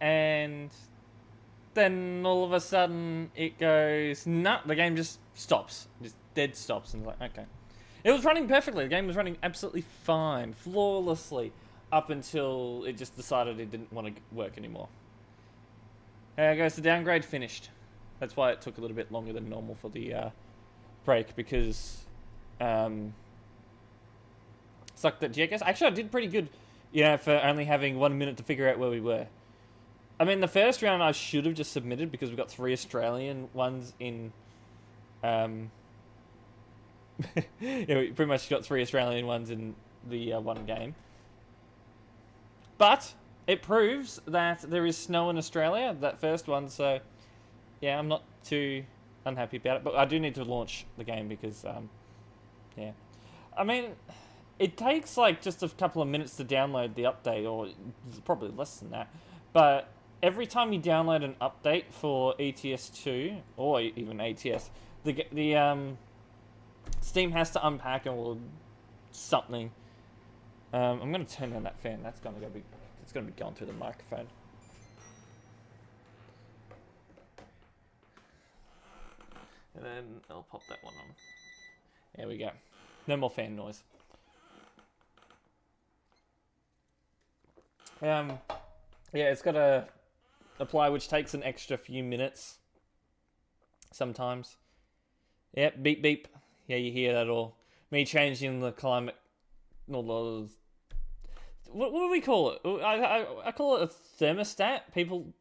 and then all of a sudden it goes, nah, the game just stops. Just dead stops. And it's like, okay. It was running perfectly. The game was running absolutely fine, flawlessly, up until it just decided it didn't want to work anymore. There goes the downgrade finished. That's why it took a little bit longer than normal for the break, because sucked that GX. Actually, I did pretty good, for only having 1 minute to figure out where we were. I mean, the first round I should have just submitted because we got 3 Australian ones in. Yeah, we pretty much got 3 Australian ones in the one game. But it proves that there is snow in Australia, that first one, so yeah, I'm not too unhappy about it. But I do need to launch the game because, yeah. I mean, it takes like just a couple of minutes to download the update, or probably less than that. But every time you download an update for ETS2, or even ATS, the Steam has to unpack or something. I'm going to turn down that fan. That's going to be, it's going to be going through the microphone. And then I'll pop that one on. There we go. No more fan noise. Yeah, it's got to apply, which takes an extra few minutes sometimes. Yep, beep beep. Yeah, you hear that all. Me changing the climate. All those. What do we call it? I call it a thermostat. People,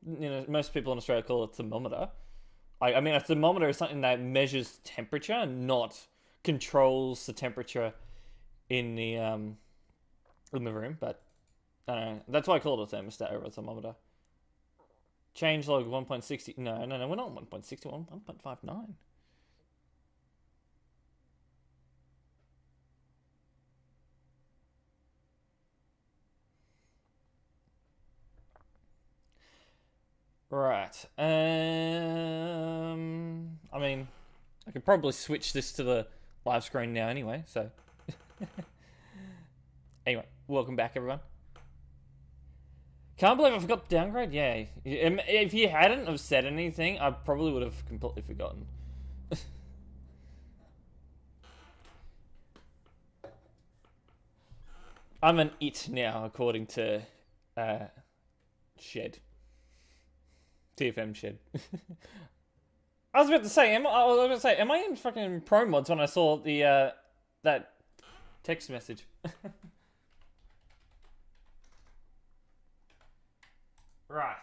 most people in Australia call it a thermometer. I mean, a thermometer is something that measures temperature, not controls the temperature in the room. But I don't know. That's why I call it a thermostat over a thermometer. Change log 1.60. No, we're not 1.60. 1.59. Right. I mean, I could probably switch this to the live screen now anyway, so. Anyway, welcome back, everyone. Can't believe I forgot the downgrade. Yeah. If you hadn't have said anything, I probably would have completely forgotten. I'm an it now, according to Shed. TFM Shed. I was about to say, am I in fucking pro mods when I saw the that text message? Right.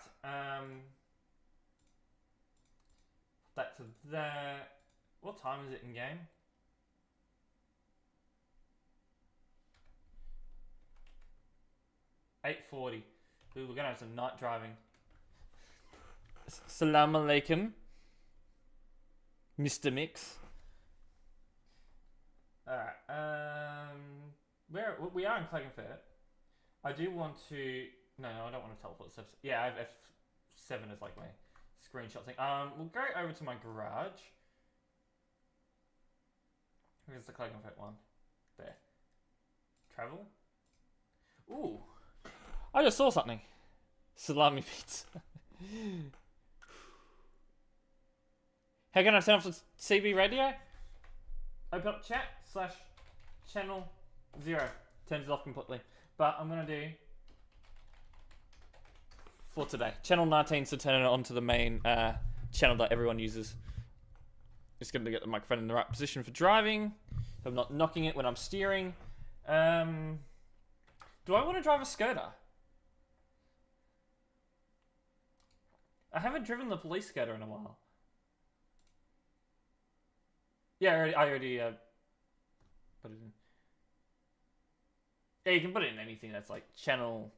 That's that. What time is it in game? 8:40. We're gonna have some night driving. Salam alaikum, Mr. Mix. Alright, we are in Klagenfurt. I do want to... No, I don't want to teleport. Yeah, I have F7 as like my screenshot thing. We'll go over to my garage. Where's the Klagenfurt one? There. Travel? Ooh. I just saw something. Salami pizza. How can I turn off the CB radio? Open up chat / channel 0. Turns it off completely. But I'm going to do for today. Channel 19 to turn it on to the main channel that everyone uses. Just going to get the microphone in the right position for driving. So I'm not knocking it when I'm steering. Do I want to drive a Skoda? I haven't driven the police Skoda in a while. Yeah, I already put it in. Yeah, you can put it in anything that's like channel...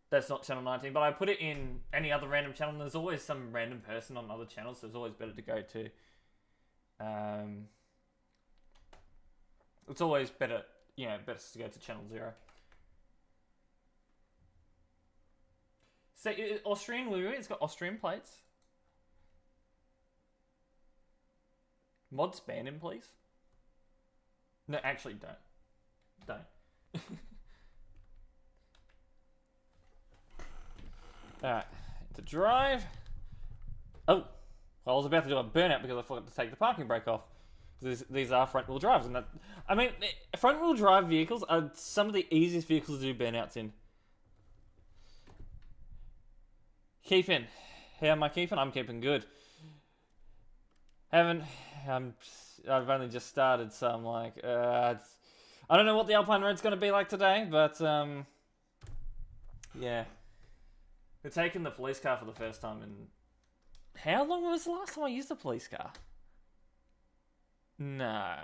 That's not channel 19, but I put it in any other random channel. And there's always some random person on other channels, so it's always better to go to... it's always better, better to go to channel 0. So, Austrian Louis, it's got Austrian plates. Mods ban him, please. No, actually, don't. Alright. to drive. Oh, I was about to do a burnout because I forgot to take the parking brake off. These are front-wheel drives, and I mean, front-wheel drive vehicles are some of the easiest vehicles to do burnouts in. Keeping. How am I keeping? I'm keeping good. I've only just started, so I'm like, I don't know what the Alpine road's going to be like today, but yeah. We're taking the police car for the first time in... How long was the last time I used a police car? No,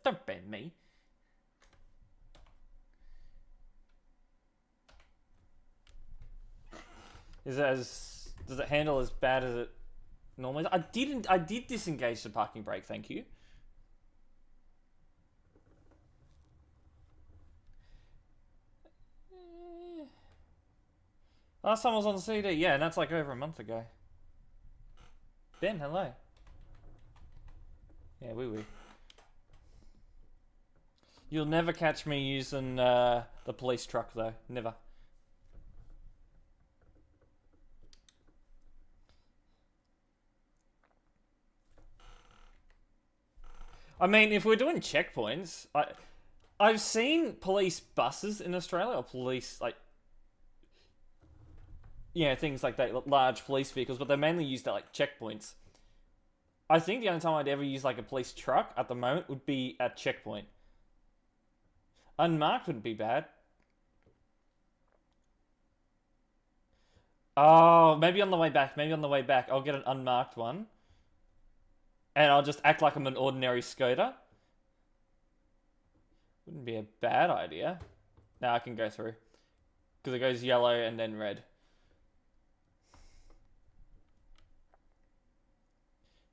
don't ban me. Does it handle as bad as it normally does? I did disengage the parking brake, thank you. Last time I was on the CD, yeah, and that's like over a month ago. Ben, hello. Yeah, wee. You'll never catch me using the police truck, though. Never. I mean, if we're doing checkpoints, I've seen police buses in Australia, or police, like... Yeah, things like that, large police vehicles, but they're mainly used at, like, checkpoints. I think the only time I'd ever use, like, a police truck at the moment would be at checkpoint. Unmarked wouldn't be bad. Oh, maybe on the way back. I'll get an unmarked one. And I'll just act like I'm an ordinary scooter. Wouldn't be a bad idea. Now I can go through. Because it goes yellow and then red.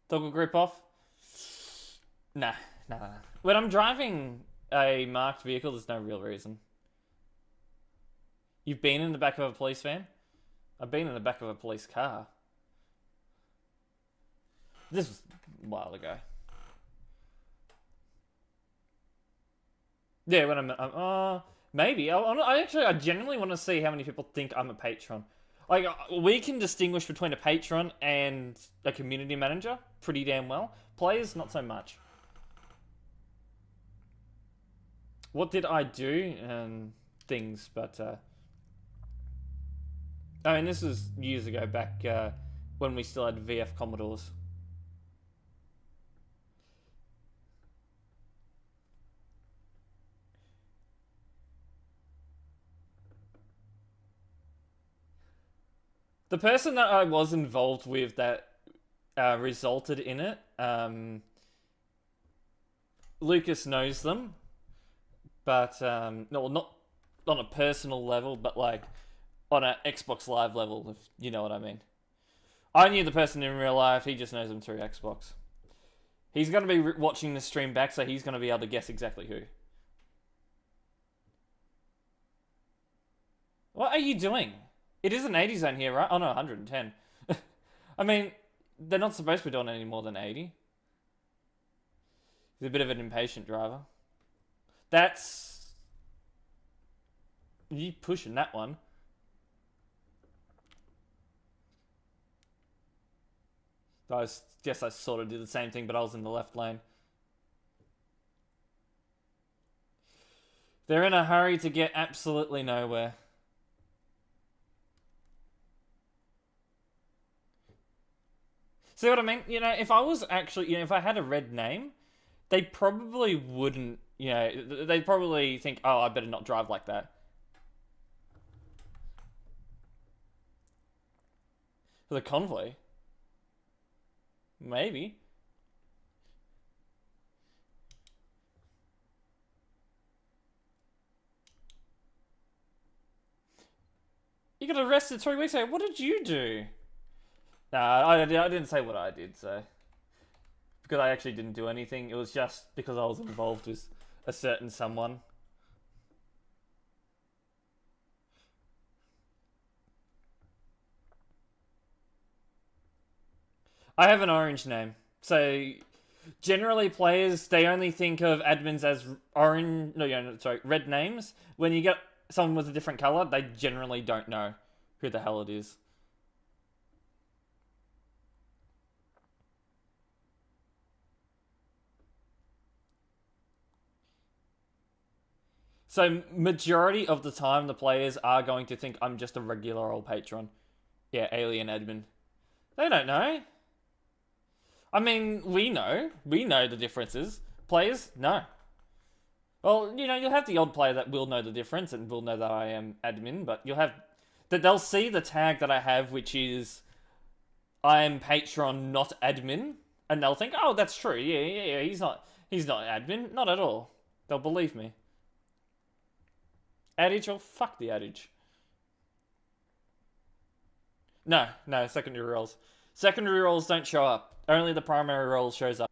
Toggle grip off? Nah. When I'm driving a marked vehicle, there's no real reason. You've been in the back of a police van? I've been in the back of a police car. This was a while ago. Yeah, when I'm... maybe. I genuinely want to see how many people think I'm a patron. Like, we can distinguish between a patron and a community manager pretty damn well. Players, not so much. What did I do? Things, but... I mean, this was years ago, back when we still had VF Commodores. The person that I was involved with that resulted in it, Lucas knows them, but no, not on a personal level, but like on an Xbox Live level, if you know what I mean. I knew the person in real life, he just knows them through Xbox. He's going to be watching the stream back, so he's going to be able to guess exactly who. What are you doing? It is an 80 zone here, right? Oh no, 110. I mean, they're not supposed to be doing any more than 80. He's a bit of an impatient driver. That's... You pushing that one. I guess I sort of did the same thing, but I was in the left lane. They're in a hurry to get absolutely nowhere. See what I mean? You know, if I was actually, if I had a red name, they probably wouldn't, they'd probably think, oh, I better not drive like that. For the convoy? Maybe. You got arrested 3 weeks ago. What did you do? Nah, I didn't say what I did, so... Because I actually didn't do anything. It was just because I was involved with a certain someone. I have an orange name. So, generally players, they only think of admins as red names. When you get someone with a different colour, they generally don't know who the hell it is. So majority of the time, the players are going to think I'm just a regular old patron. Yeah, alien admin. They don't know. I mean, we know. We know the differences. Players, no. Well, you know, you'll have the odd player that will know the difference and will know that I am admin, but you'll have that they'll see the tag that I have, which is I am patron, not admin, and they'll think, oh, that's true. Yeah. He's not admin, not at all. They'll believe me. Adage or fuck the adage. No, secondary roles. Secondary roles don't show up. Only the primary role shows up.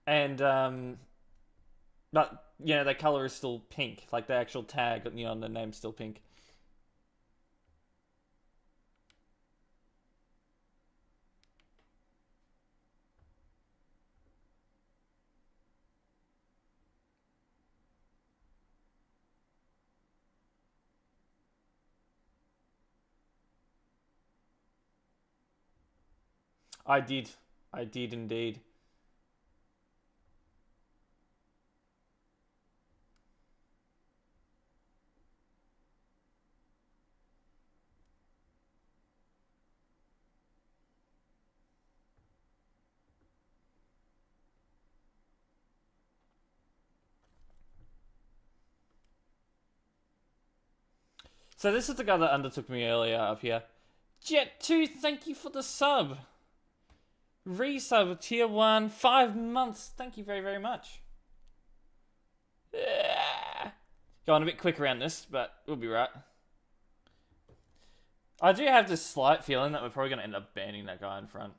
And, but, you know, their color is still pink. Like, the actual tag, you know, on the name's still pink. I did indeed. So this is the guy that undertook me earlier up here. Jet2, thank you for the sub. Resub, tier 1, 5 months. Thank you very, very much. Going a bit quick around this, but we'll be right. I do have this slight feeling that we're probably going to end up banning that guy in front.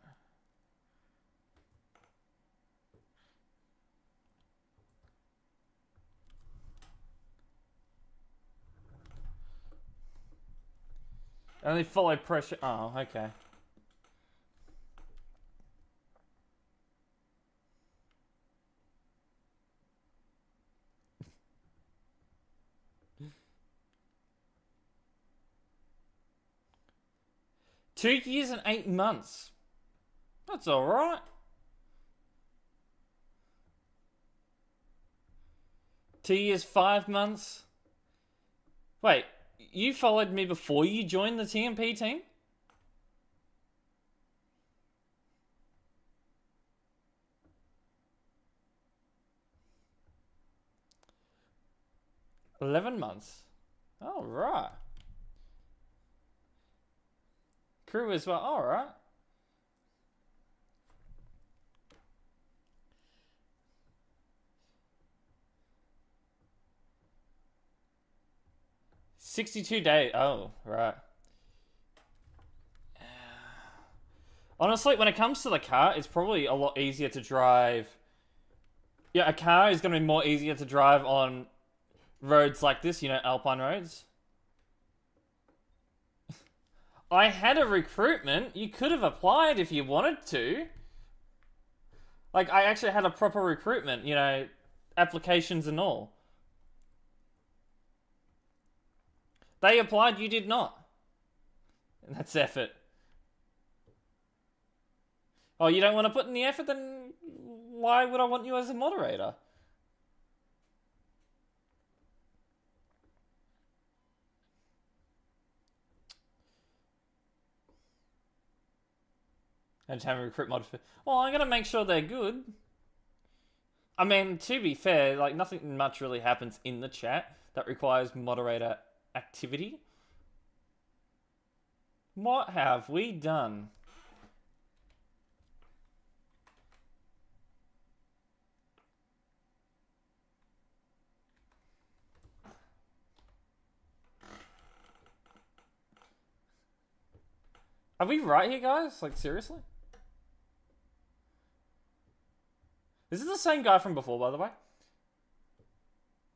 Only follow pressure. Oh, okay. Two years and 8 months. That's alright. 2 years, 5 months. Wait, you followed me before you joined the TMP team? $11 months. Oh, right. Crew as well. All right. $62 days. Oh, right. Honestly, when it comes to the car, it's probably a lot easier to drive. Yeah, a car is going to be more easier to drive on roads like this, you know, Alpine roads. I had a recruitment. You could have applied if you wanted to. Like, I actually had a proper recruitment, you know, applications and all. They applied, you did not. And that's effort. Oh, you don't want to put in the effort? Then why would I want you as a moderator? And have a recruit mod for... Well, I'm going to make sure they're good. I mean, to be fair, like, nothing much really happens in the chat that requires moderator activity. What have we done? Are we right here, guys? Like, seriously? Is this the same guy from before, by the way?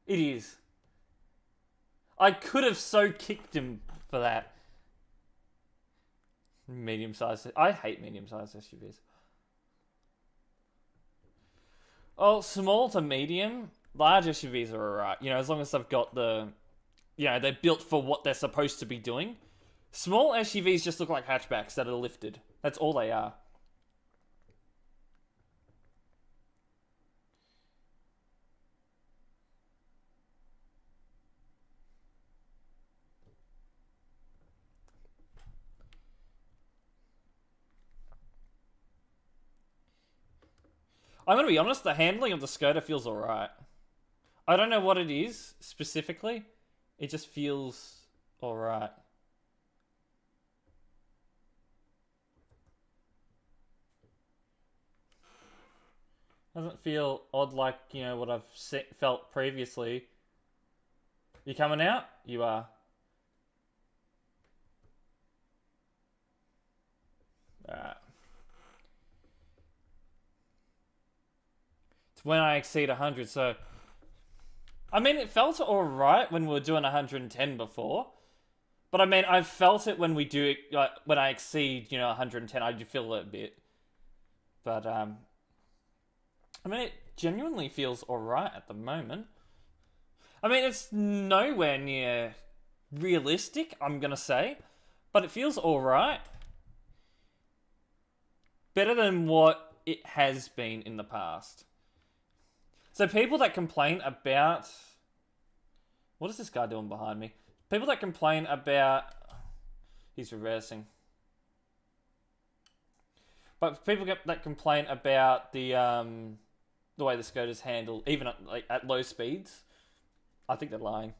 It is. I could have so kicked him for that. Medium-sized... I hate medium-sized SUVs. Oh, small to medium. Large SUVs are alright. You know, as long as they've got the... You know, they're built for what they're supposed to be doing. Small SUVs just look like hatchbacks that are lifted. That's all they are. I'm gonna be honest, the handling of the Skoda feels alright. I don't know what it is specifically. It just feels alright. Doesn't feel odd like, you know, what I've felt previously. You coming out? You are. Alright. It's when I exceed 100, so... I mean, it felt alright when we were doing 110 before. But I mean, I've felt it when we do, like, when I exceed, you know, 110, I do feel it a bit. But, I mean, it genuinely feels alright at the moment. I mean, it's nowhere near realistic, I'm gonna say. But it feels alright. Better than what it has been in the past. So people that complain about... What is this guy doing behind me? People that complain about... He's reversing. But people that complain about the way the Skoda's handled, even at low speeds, I think they're lying.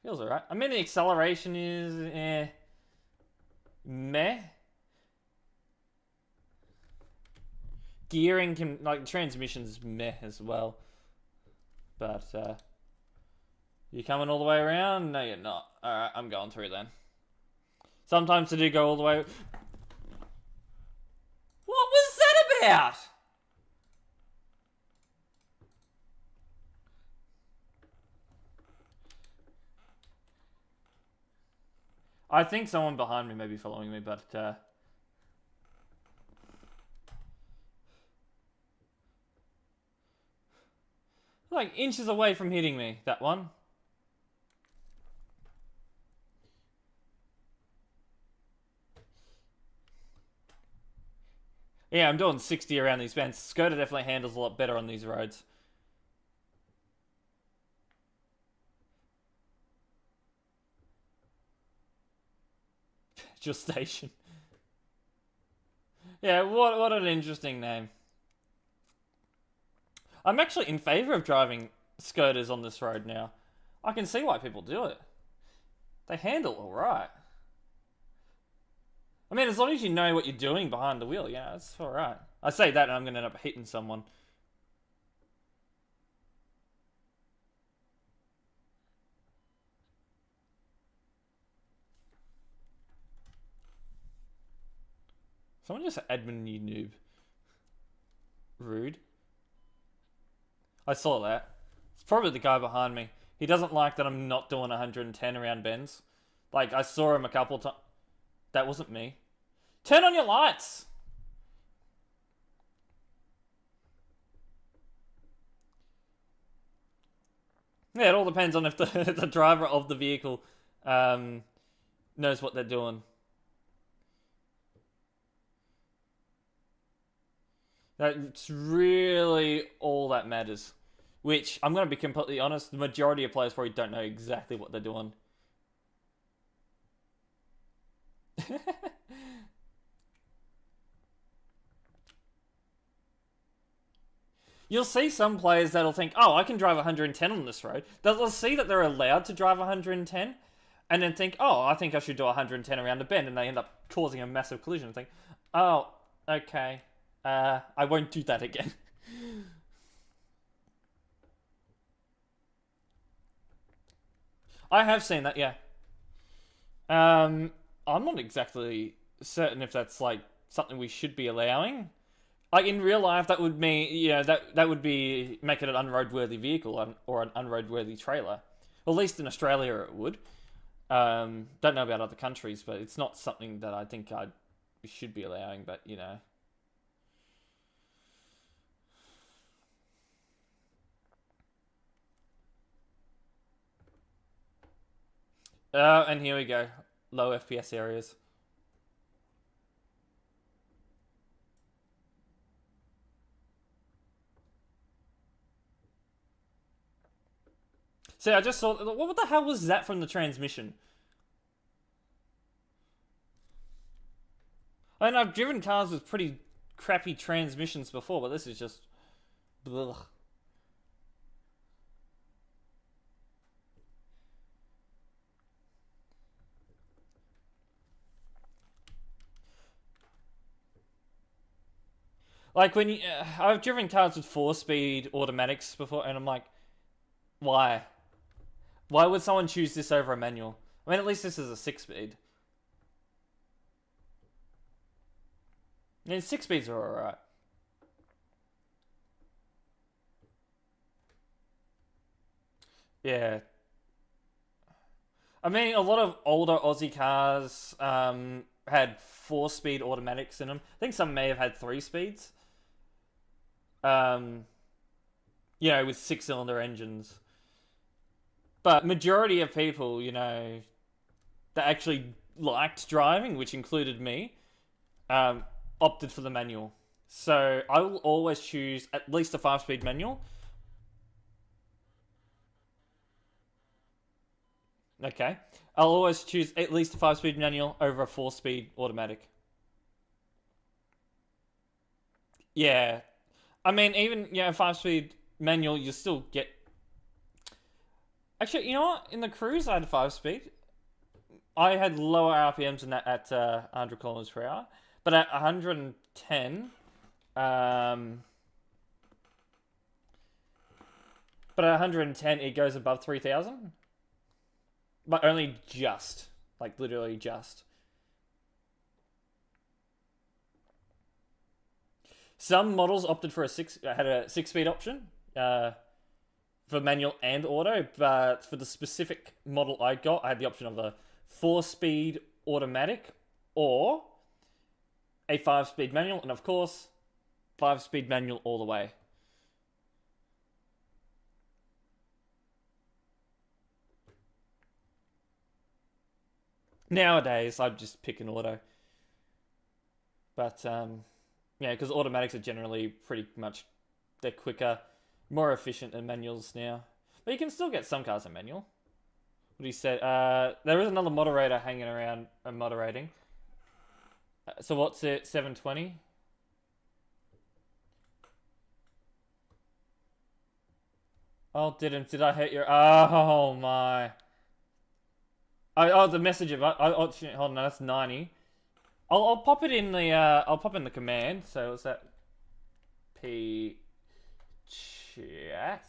Feels alright. I mean, the acceleration is... meh. Gearing can... Like, transmission's meh as well. But, you coming all the way around? No, you're not. Alright, I'm going through then. Sometimes they do go all the way... What was that about? I think someone behind me may be following me, but, like, inches away from hitting me, that one. Yeah, I'm doing 60 around these bends. Skoda definitely handles a lot better on these roads. Just station. Yeah, what an interesting name. I'm actually in favour of driving Skodas on this road now. I can see why people do it. They handle alright. I mean, as long as you know what you're doing behind the wheel, yeah, it's alright. I say that and I'm going to end up hitting someone. Someone just admin you noob. Rude. I saw that. It's probably the guy behind me. He doesn't like that I'm not doing 110 around bends. Like, I saw him a couple times. That wasn't me. Turn on your lights! Yeah, it all depends on if the driver of the vehicle knows what they're doing. That's really all that matters. Which, I'm going to be completely honest, the majority of players probably don't know exactly what they're doing. You'll see some players that'll think, oh, I can drive 110 on this road. They'll see that they're allowed to drive 110, and then think, oh, I think I should do 110 around a bend, and they end up causing a massive collision and think, oh, okay, I won't do that again. I have seen that, yeah. I'm not exactly certain if that's, like, something we should be allowing. Like, in real life, that would mean, you know, that would be making it an unroadworthy vehicle or an unroadworthy trailer. Well, at least in Australia it would. Don't know about other countries, but it's not something that I think we should be allowing, but, you know. And here we go. Low FPS areas. See, I just saw... What the hell was that from the transmission? I mean, I've driven cars with pretty crappy transmissions before, but this is just... Ugh. Like when you... I've driven cars with 4-speed automatics before, and I'm like, why? Why would someone choose this over a manual? I mean, at least this is a 6-speed. I mean, 6-speeds are alright. Yeah. I mean, a lot of older Aussie cars had 4-speed automatics in them. I think some may have had 3 speeds. You know, with 6-cylinder engines. But majority of people, you know, that actually liked driving, which included me, opted for the manual. So I will always choose at least a 5-speed manual. Okay. I'll always choose at least a 5-speed manual over a 4-speed automatic. Yeah. I mean, even, you know, 5-speed manual, you still get... Actually, you know what? In the Cruise, I had 5-speed. I had lower RPMs than that at 100 kilometers per hour. But at 110... But at 110, it goes above 3,000. But only just. Like, literally just. Some models opted for had a 6-speed option. For manual and auto. But for the specific model I got, I had the option of a 4-speed automatic or a 5-speed manual. And of course, 5-speed manual all the way. Nowadays, I'd just pick an auto. But, yeah, because automatics are generally pretty much... They're quicker, more efficient than manuals now. But you can still get some cars in manual. What do you say? There is another moderator hanging around and moderating. So what's it? 720? Oh, did I hit your... Oh, my... Oh, the message of... hold on, no, that's 90. I'll pop it in the... I'll pop in the command. So what's that? P... Chat.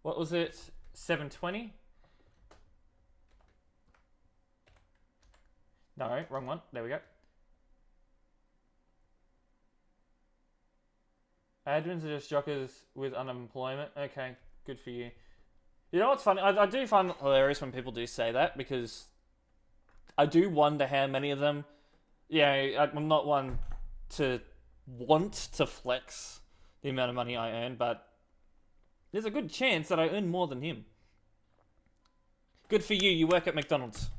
What was it? 720? No, wrong one. There we go. Admins are just jockers with unemployment. Okay, good for you. You know what's funny? I do find it hilarious when people do say that, because I do wonder how many of them... Yeah, I'm not one to want to flex the amount of money I earn, but there's a good chance that I earn more than him. Good for you, you work at McDonald's.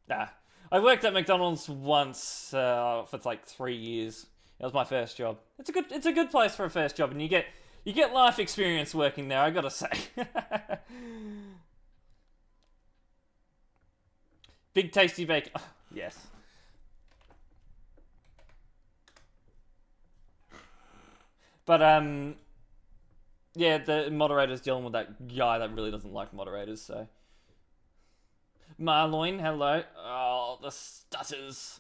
Nah. I worked at McDonald's once for like 3 years. That was my first job. It's a good place for a first job, and you get life experience working there, I gotta say. Big tasty bacon. Oh, yes. But yeah, the moderator's dealing with that guy that really doesn't like moderators, so. Marloin, hello. Oh, the stutters.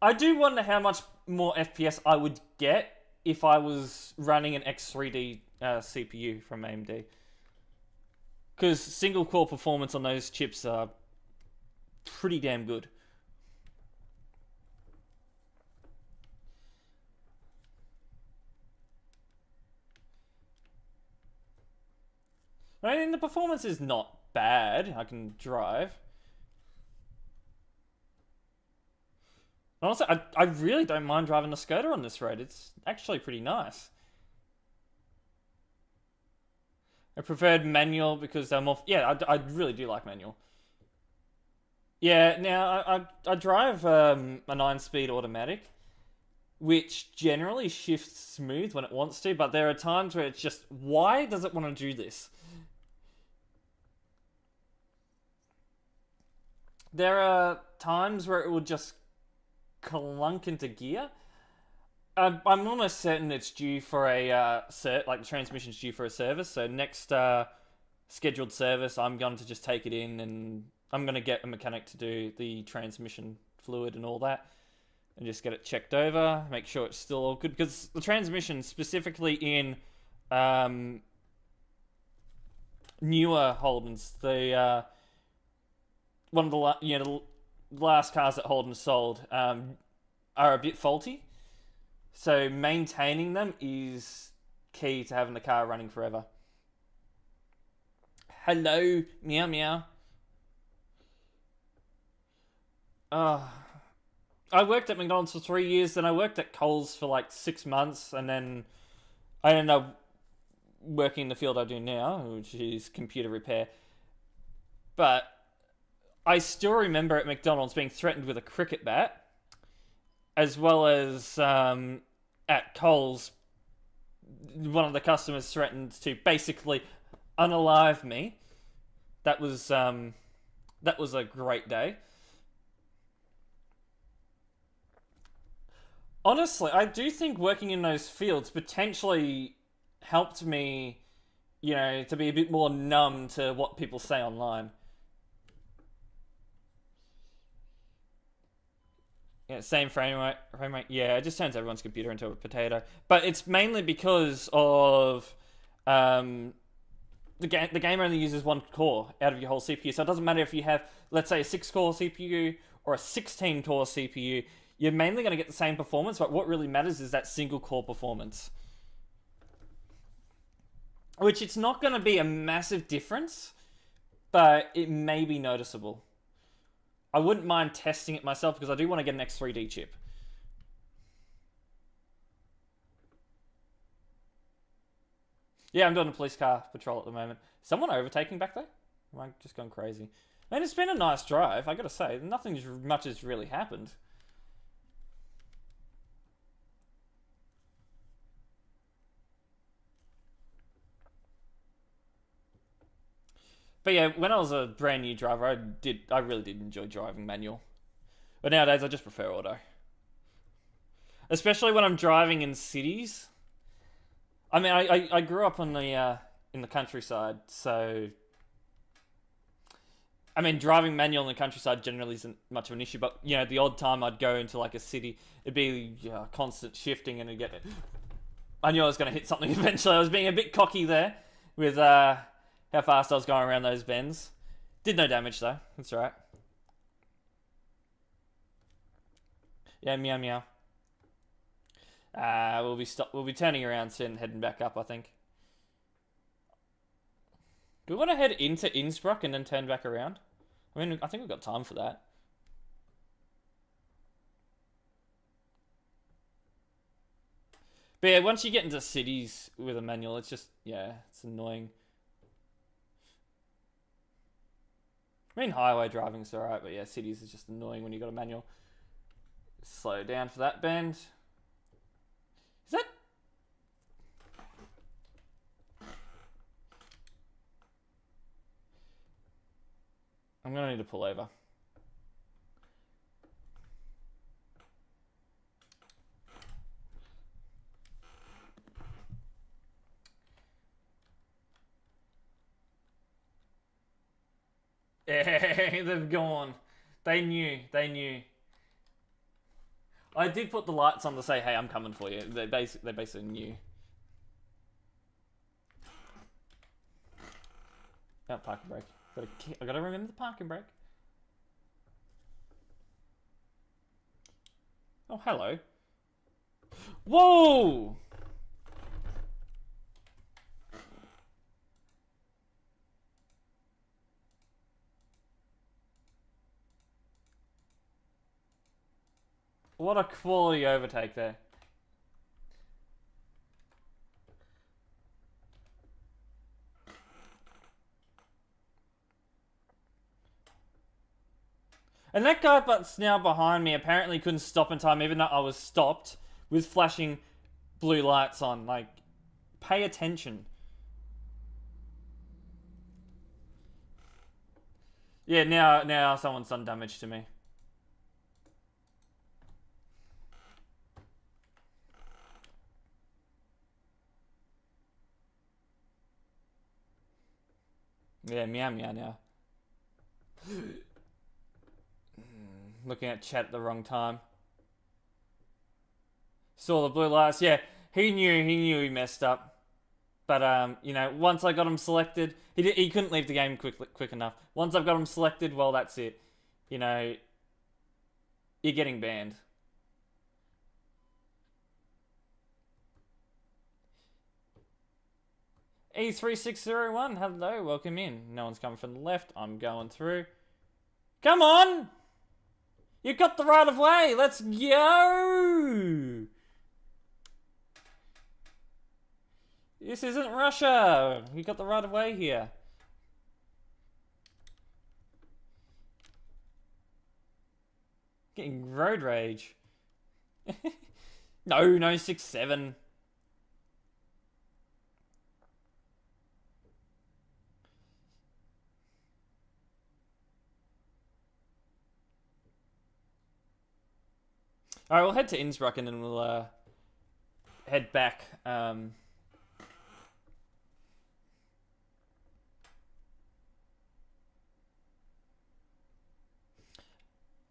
I do wonder how much more FPS I would get if I was running an X3D CPU from AMD. Because single core performance on those chips are pretty damn good. I mean, the performance is not bad. I can drive. Honestly, I really don't mind driving the Skoda on this road. It's actually pretty nice. I preferred manual because they're more... Yeah, I really do like manual. Yeah, now, I drive a 9-speed automatic, which generally shifts smooth when it wants to, but there are times where it's just, why does it want to do this? There are times where it will just clunk into gear. I'm almost certain it's due for a like the transmission's due for a service. So next scheduled service, I'm going to just take it in and I'm going to get a mechanic to do the transmission fluid and all that, and just get it checked over, make sure it's still all good. Because the transmission, specifically in newer Holdens, the one of the last cars that Holden sold are a bit faulty. So maintaining them is key to having the car running forever. Hello, meow meow. I worked at McDonald's for 3 years, then I worked at Coles for like 6 months, and then I ended up working in the field I do now, which is computer repair. But I still remember at McDonald's being threatened with a cricket bat, as well as at Coles, one of the customers threatened to basically unalive me. That was a great day. Honestly, I do think working in those fields potentially helped me, to be a bit more numb to what people say online. Yeah, same frame rate. Yeah, it just turns everyone's computer into a potato. But it's mainly because of the game only uses one core out of your whole CPU. So it doesn't matter if you have, let's say, a 6-core CPU or a 16-core CPU. You're mainly going to get the same performance, but what really matters is that single core performance. Which it's not going to be a massive difference, but it may be noticeable. I wouldn't mind testing it myself because I do want to get an X3D chip. Yeah, I'm doing a police car patrol at the moment. Someone overtaking back there? Am I just going crazy? Man, it's been a nice drive, I gotta say. Nothing much has really happened. But yeah, when I was a brand new driver, I really did enjoy driving manual. But nowadays, I just prefer auto. Especially when I'm driving in cities. I mean, I grew up in the countryside, so I mean, driving manual in the countryside generally isn't much of an issue. But the odd time I'd go into like a city, it'd be constant shifting, and I knew I was going to hit something eventually. I was being a bit cocky there with how fast I was going around those bends. Did no damage though. That's right. Yeah, meow meow. We'll be turning around soon and heading back up, I think. Do we want to head into Innsbruck and then turn back around? I mean, I think we've got time for that. But yeah, once you get into cities with a manual, it's just, it's annoying. I mean, highway driving's alright, but yeah, cities is just annoying when you got a manual. Slow down for that bend. Is that... I'm gonna need to pull over. Hey, they've gone. They knew. I did put the lights on to say, hey, I'm coming for you. They basically knew. Oh, parking brake. I gotta remember the parking brake. Oh, hello. Whoa! What a quality overtake there. And that guy that's now behind me apparently couldn't stop in time, even though I was stopped with flashing blue lights on. Like, pay attention. Yeah, now someone's done damage to me. Yeah, meow meow now. Looking at chat at the wrong time. Saw the blue lights. Yeah, he knew he messed up. But you know, once I got him selected, he couldn't leave the game quick enough. Once I've got him selected, well, that's it. You know, you're getting banned. E3601, hello, welcome in. No one's coming from the left. I'm going through. Come on! You got the right of way. Let's go! This isn't Russia. You got the right of way here. Getting road rage. No, 6-7. Alright, we'll head to Innsbruck and then we'll head back.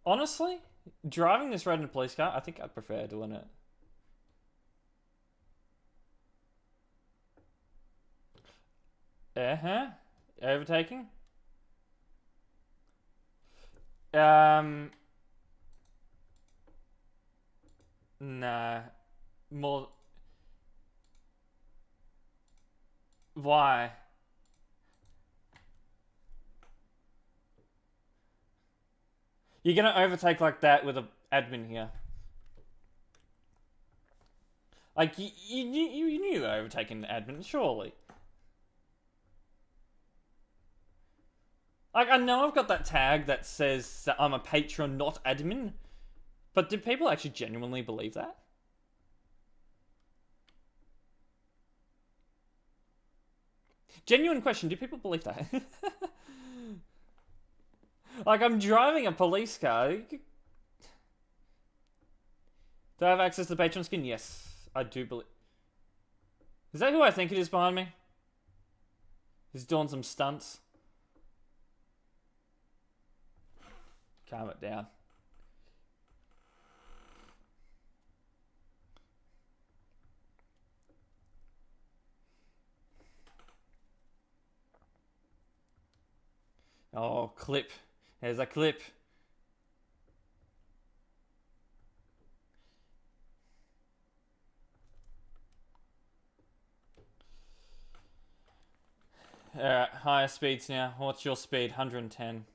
Honestly, driving this road in a police car, I think I'd prefer doing it. Overtaking? Nah. More... Why? You're gonna overtake like that with an admin here. Like, you knew you were overtaking the admin, surely. Like, I know I've got that tag that says that I'm a patron, not admin. But do people actually genuinely believe that? Genuine question, do people believe that? Like, I'm driving a police car. Do I have access to the Patreon skin? Yes, I do believe. Is that who I think it is behind me? He's doing some stunts. Calm it down. Oh, clip. There's a clip. Alright, higher speeds now. What's your speed? 110.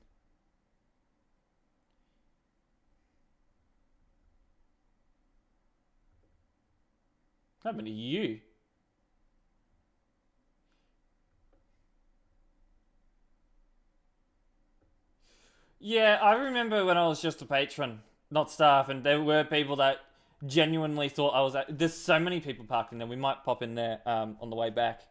How many you? Yeah, I remember when I was just a patron, not staff, and there were people that genuinely thought I was at... There's so many people parked in there, we might pop in there on the way back.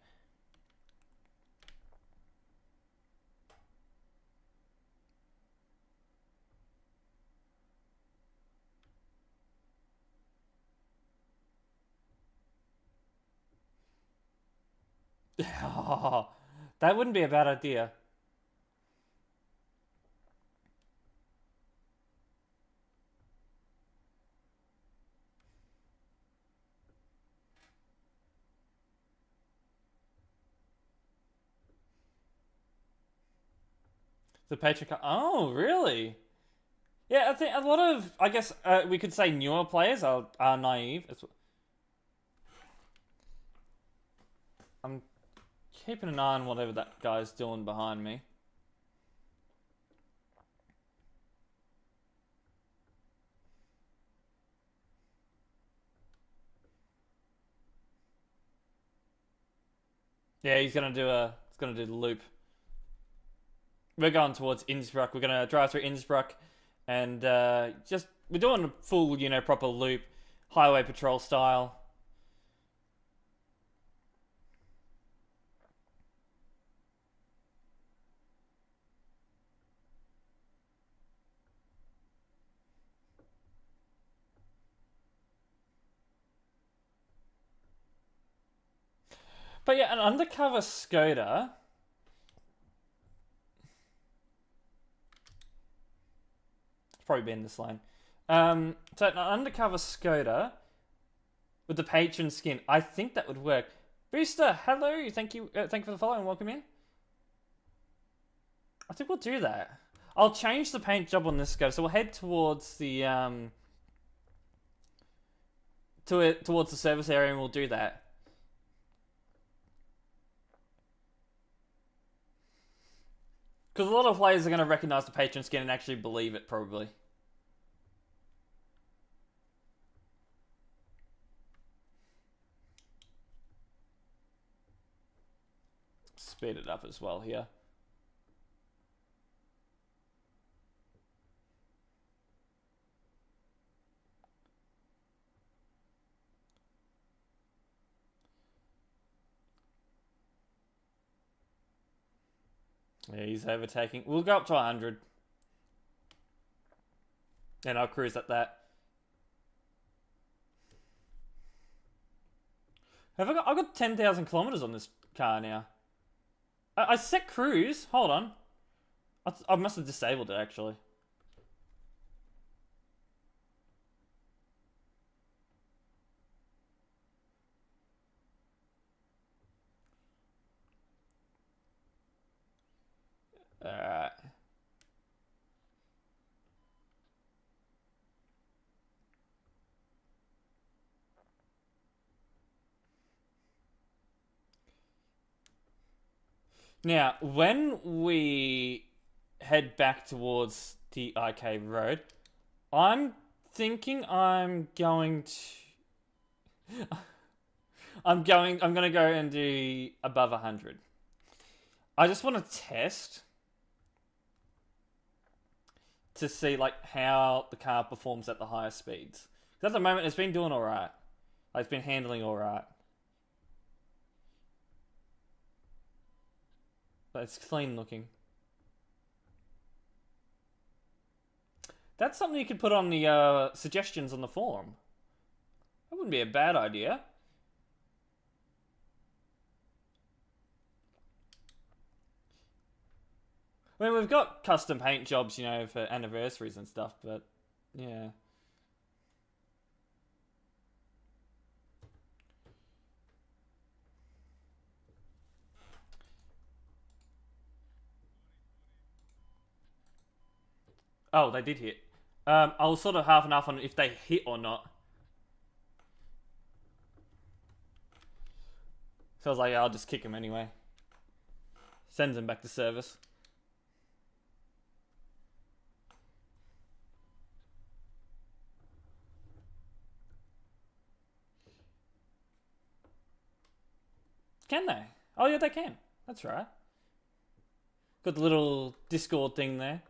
Oh, that wouldn't be a bad idea. The Patreon... Oh, really? Yeah, I think a lot of... I guess we could say newer players are naive. I'm keeping an eye on whatever that guy's doing behind me. Yeah, he's gonna do the loop. We're going towards Innsbruck. We're gonna drive through Innsbruck, and we're doing a full, proper loop, highway patrol style. But yeah, an undercover Skoda. Probably be in this lane. So an undercover Skoda with the patron skin. I think that would work. Booster, hello. Thank you for the follow and welcome in. I think we'll do that. I'll change the paint job on this Skoda. So we'll head towards the towards the service area and we'll do that. Because a lot of players are going to recognize the patron skin and actually believe it, probably. Speed it up as well here. Yeah, he's overtaking. We'll go up to 100. And I'll cruise at that. I've got 10,000 kilometers on this car now. I set cruise. Hold on. I must have disabled it, actually. Alright. Now, when we head back towards the IK road, I'm thinking I'm going to... I'm gonna go and do above 100. I just want to test to see like how the car performs at the higher speeds. Because at the moment it's been doing alright. Like, it's been handling alright. But it's clean looking. That's something you could put on the suggestions on the forum. That wouldn't be a bad idea. I mean, we've got custom paint jobs, you know, for anniversaries and stuff, but yeah. Oh, they did hit. I was sort of half and half on if they hit or not. So I was like, yeah, I'll just kick him anyway. Sends him back to service. Can they? Oh yeah, they can. That's right. Got the little Discord thing there.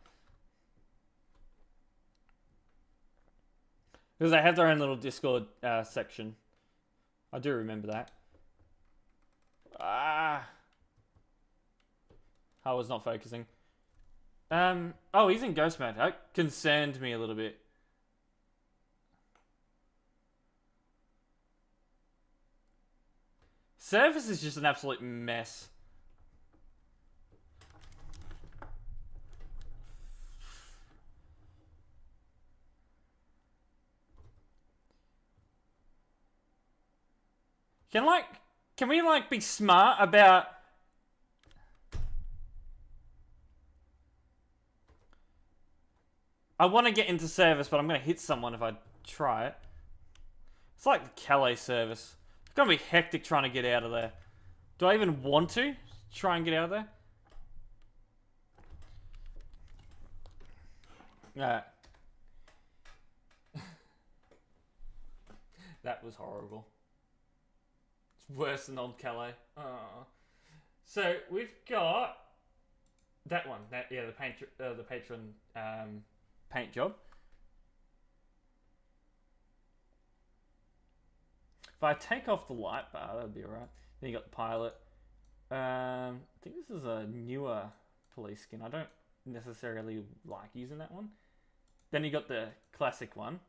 Because they have their own little Discord section. I do remember that. Ah. I was not focusing. Oh, he's in ghost mode. That concerned me a little bit. Surface is just an absolute mess. Can we like be smart about... I want to get into service, but I'm going to hit someone if I try it. It's like the Calais service. It's going to be hectic trying to get out of there. Do I even want to try and get out of there? Alright. That was horrible. It's worse than old Calais. Oh. So we've got that one. That the patron paint job. If I take off the light bar, that'd be alright. Then you got the pilot. I think this is a newer police skin. I don't necessarily like using that one. Then you got the classic one.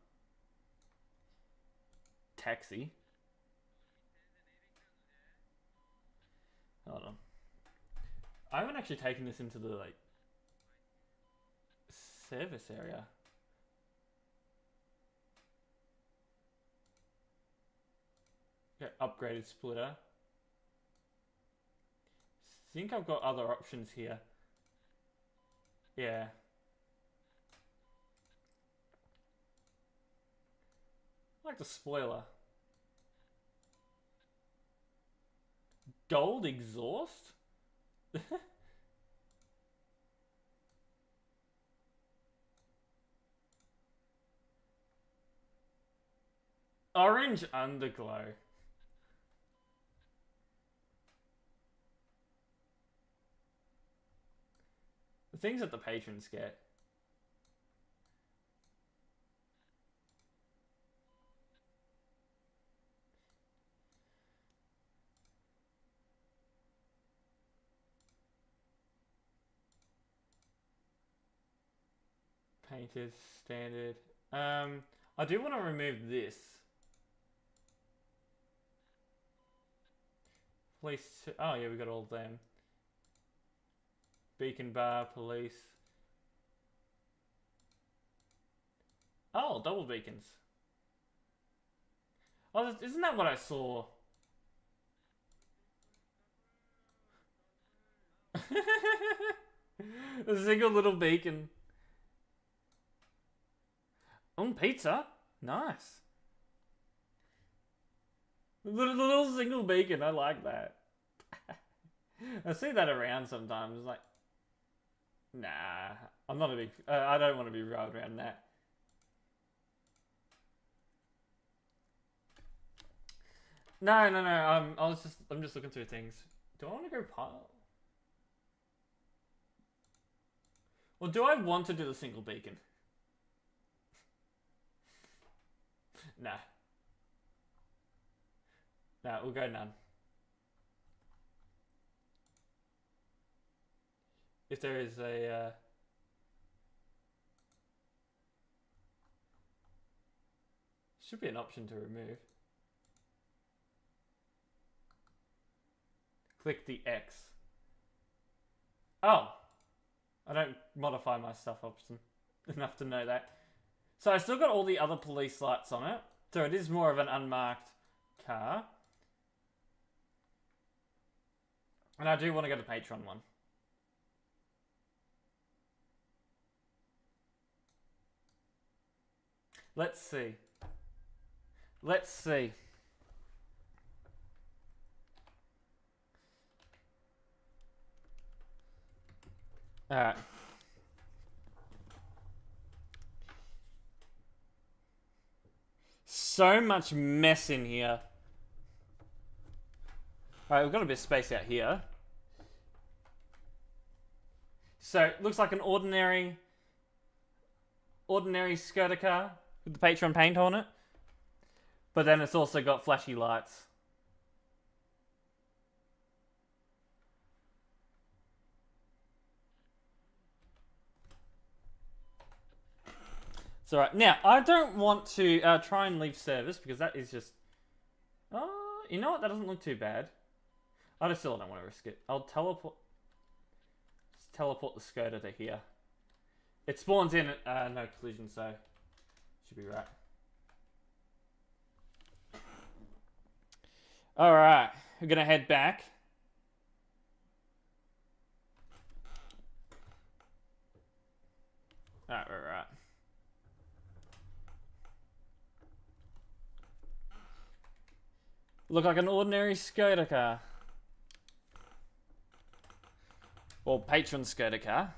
Taxi. Hold on. I haven't actually taken this into the like service area. Upgraded splitter. Think I've got other options here. Yeah. I like the spoiler. Gold exhaust? Orange underglow. The things that the patrons get. Painted, standard. I do want to remove this. Police. Oh yeah, we got all of them. Beacon bar, police. Oh, double beacons. Oh, isn't that what I saw? A single little beacon. Pizza. Nice. Little single beacon. I like that. I see that around sometimes. Like, nah, I'm not a big. I don't want to be rode around that. No. I'm just looking through things. Do I want to go pile? Or do I want to do the single beacon? Nah. Nah, we'll go none. If there is a... should be an option to remove. Click the X. Oh! I don't modify my stuff option enough to know that. So I still got all the other police lights on it. So it is more of an unmarked car. And I do want to go to Patreon one. Let's see. Let's see. Alright. So much mess in here. Alright, we've got a bit of space out here. So, it looks like an ordinary skirter car with the Patreon paint on it. But then it's also got flashy lights. It's alright. Now, I don't want to try and leave service because that is just... Oh, you know what? That doesn't look too bad. I just still don't want to risk it. I'll teleport... Just teleport the skirter to here. It spawns in no collision, so... Should be right. Alright. We're going to head back. Alright, right. Look like an ordinary skater car. Or patron skater car.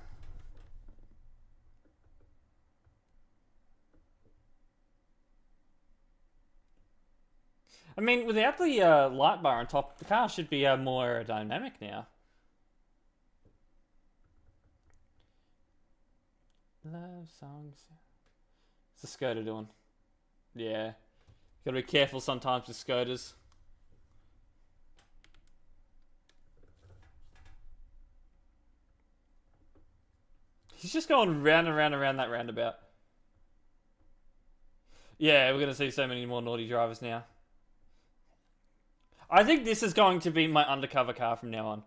I mean, without the light bar on top, the car should be more aerodynamic now. Love songs. What's the skater doing? Yeah. Gotta be careful sometimes with skaters. He's just going round and round and round that roundabout. Yeah, we're going to see so many more naughty drivers now. I think this is going to be my undercover car from now on.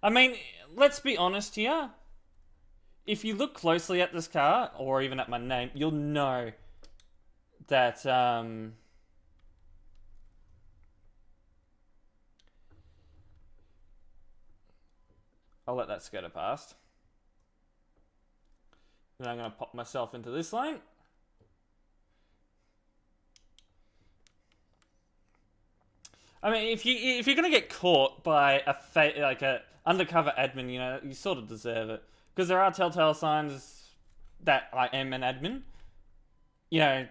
I mean, let's be honest here. if you look closely at this car, or even at my name, you'll know that I'll let that skirt past. Then I'm going to pop myself into this lane. I mean, if you're gonna get caught by a undercover admin, you know, you sort of deserve it, because there are telltale signs that I am an admin. You know,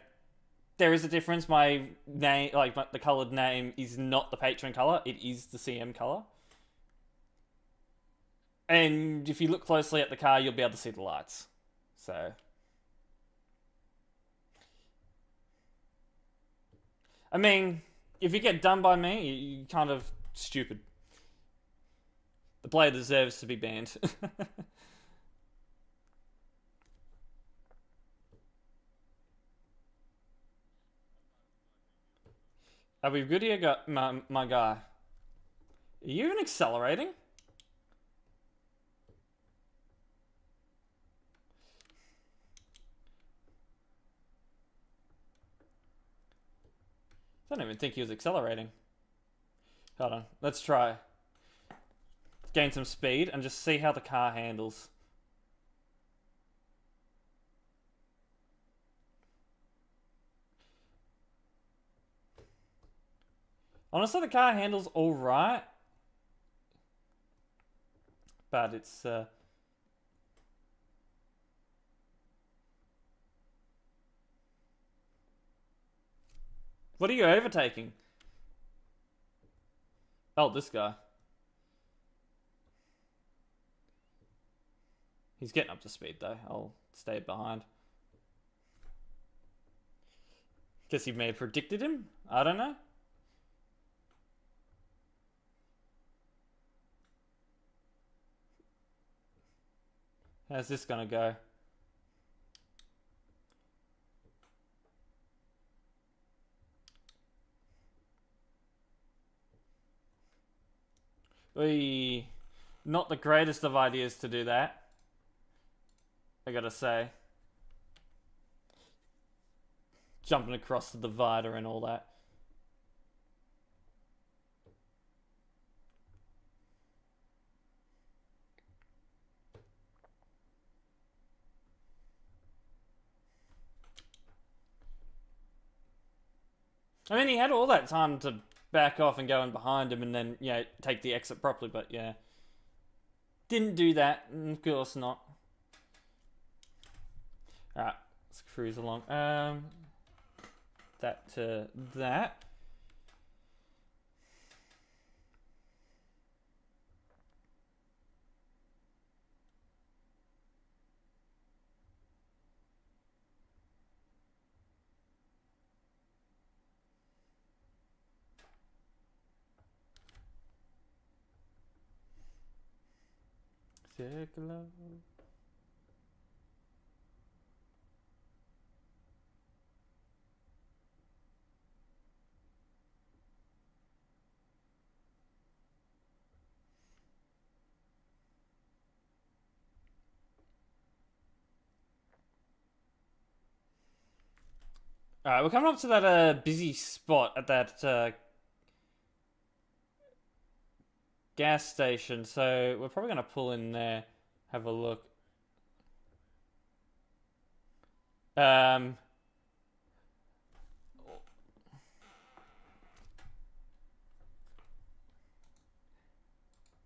there is a difference. My name, the colored name, is not the patron color; it is the CM color. And if you look closely at the car, you'll be able to see the lights. So, I mean, if you get done by me, you're kind of stupid. The player deserves to be banned. Are we good here, my guy? Are you even accelerating? I don't even think he was accelerating. Hold on, let's try. Gain some speed and just see how the car handles. Honestly, the car handles alright. But it's... What are you overtaking? Oh, this guy. He's getting up to speed though. I'll stay behind. Guess he may have predicted him? I don't know. How's this gonna go? Not the greatest of ideas to do that, I gotta say. Jumping across the divider and all that. I mean, he had all that time to back off and go in behind him and then, yeah, take the exit properly, but yeah. Didn't do that, of course not. Alright, let's cruise along. That to that. Circular. Alright, we're coming up to that busy spot at that gas station, so we're probably going to pull in there, have a look.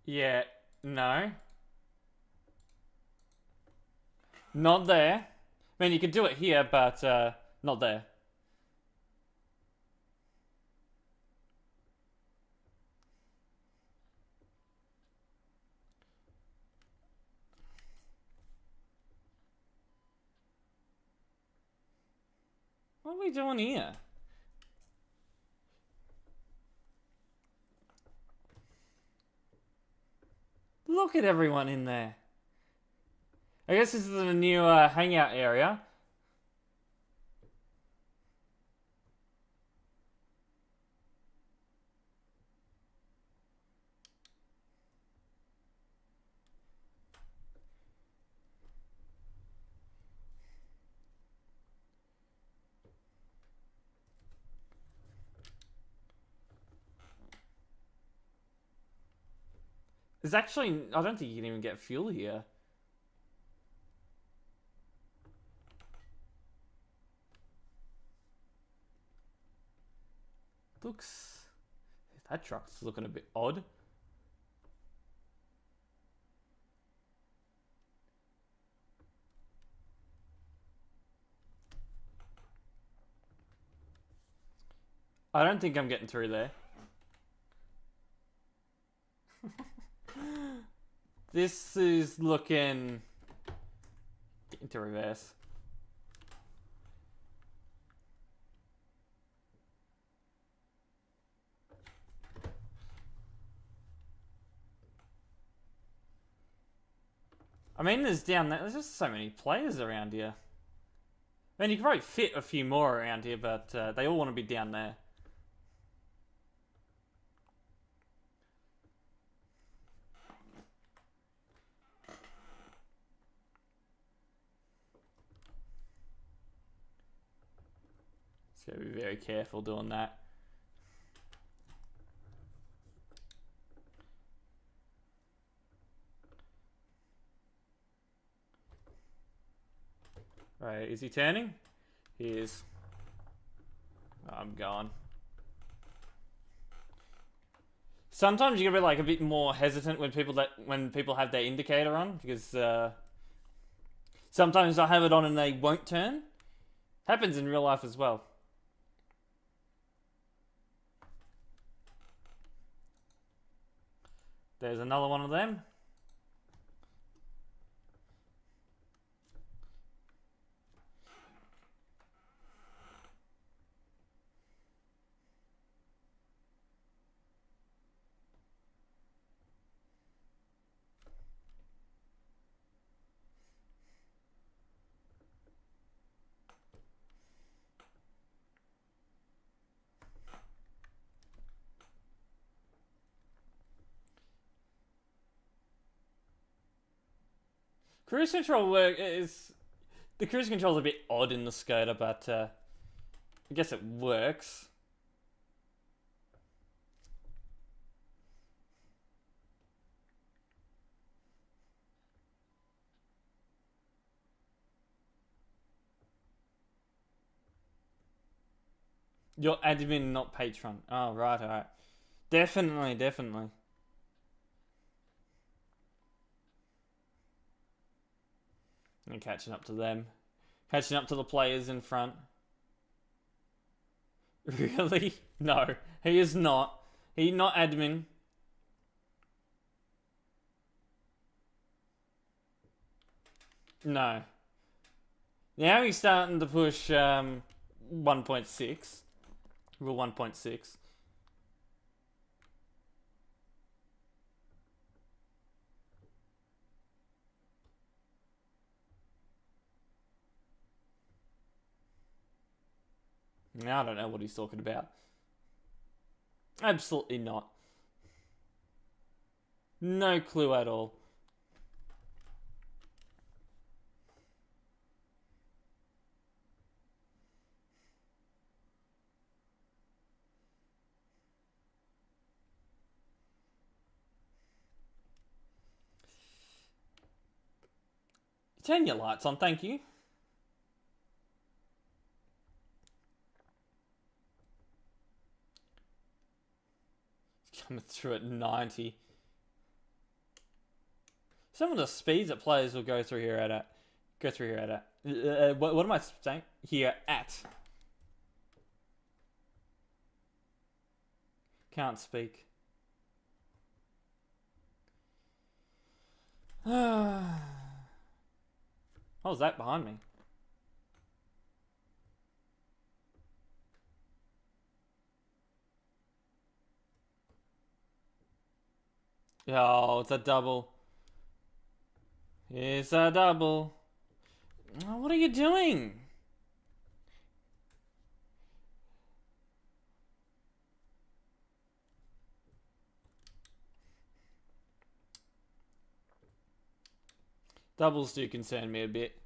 Yeah, no. Not there. I mean, you could do it here, but not there. What are we doing here? Look at everyone in there. I guess this is the new hangout area. There's actually... I don't think you can even get fuel here. Looks... That truck's looking a bit odd. I don't think I'm getting through there. This is looking... Get into reverse. I mean, there's just so many players around here. I mean, you can probably fit a few more around here, but they all want to be down there. So be very careful doing that. Right, is he turning? He is. Oh, I'm gone. Sometimes you gotta be like a bit more hesitant when people have their indicator on, because sometimes I have it on and they won't turn. Happens in real life as well. There's another one of them. Cruise control the cruise control's a bit odd in the Skoda, but I guess it works. You're admin, not patron. Oh, right, alright. Definitely, definitely. And catching up to them. Catching up to the players in front. Really? No, he is not. He's not admin. No. Now he's starting to push 1.6. Rule 1.6. Now I don't know what he's talking about. Absolutely not. No clue at all. Turn your lights on, thank you. Coming through at 90. Some of the speeds that players will go through here at. What am I saying? Here at. Can't speak. What was that behind me? Oh, it's a double. It's a double. Oh, what are you doing? Doubles do concern me a bit.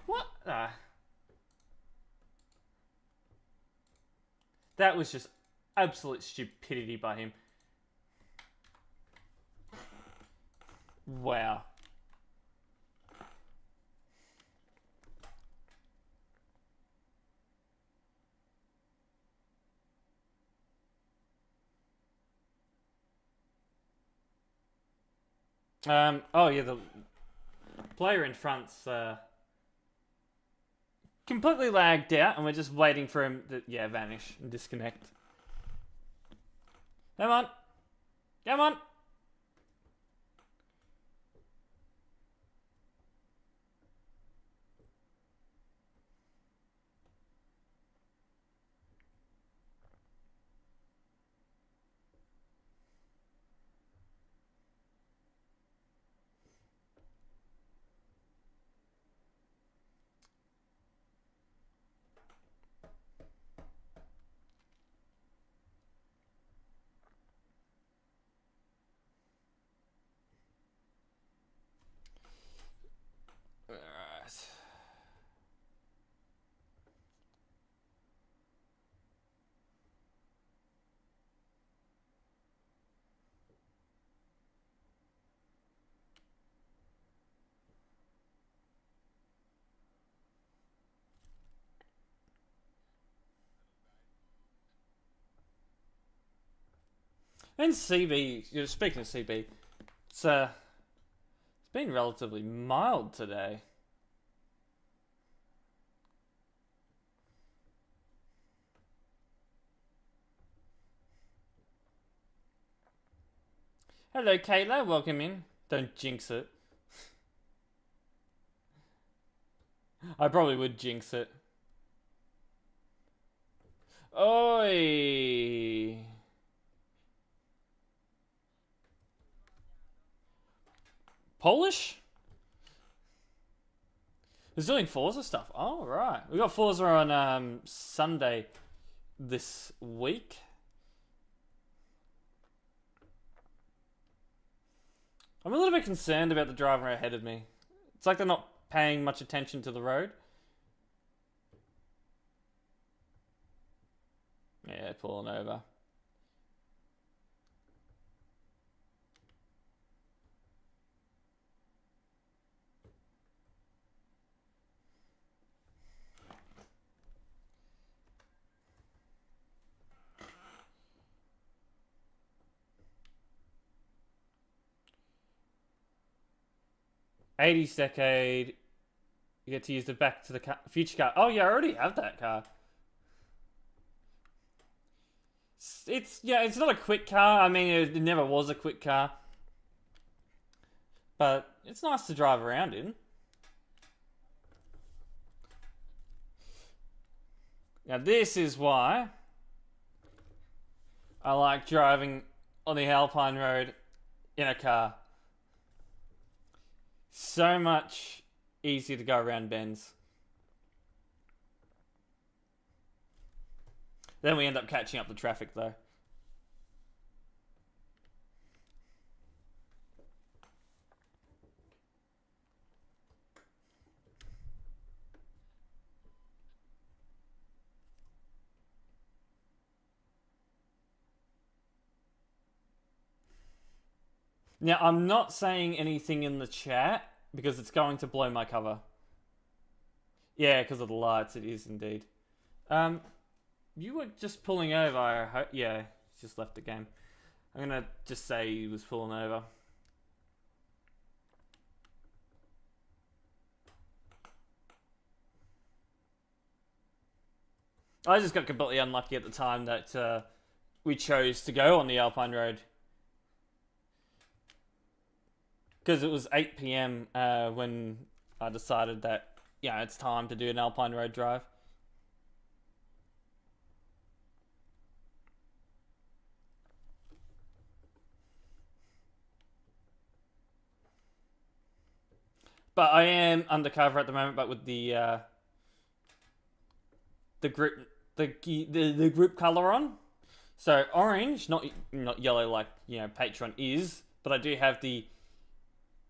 What? That was just Absolute stupidity by him. Wow. Oh yeah, the player in front's completely lagged out, and we're just waiting for him to vanish and disconnect. Come on, come on. Alright. And CB, speaking of CB, it's been relatively mild today. Hello, Kayla. Welcome in. Don't jinx it. I probably would jinx it. Oi. Polish? He's doing Forza stuff. Oh, right. We got Forza on Sunday this week. I'm a little bit concerned about the driver ahead of me. It's like they're not paying much attention to the road. Yeah, pulling over. '80s decade. You get to use the Back to the Future car. Oh yeah, I already have that car. It's not a quick car. I mean, it never was a quick car, but it's nice to drive around in. Now this is why I like driving on the Alpine road in a car. So much easier to go around bends. Then we end up catching up the traffic though. Now, I'm not saying anything in the chat because it's going to blow my cover. Yeah, because of the lights, it is indeed. You were just pulling over, I hope. Yeah, he's just left the game. I'm going to just say he was pulling over. I just got completely unlucky at the time that we chose to go on the Alpine road. Because it was 8 PM when I decided that, it's time to do an Alpine road drive. But I am undercover at the moment, but with the group the group color on. So orange, not yellow like Patreon is, but I do have the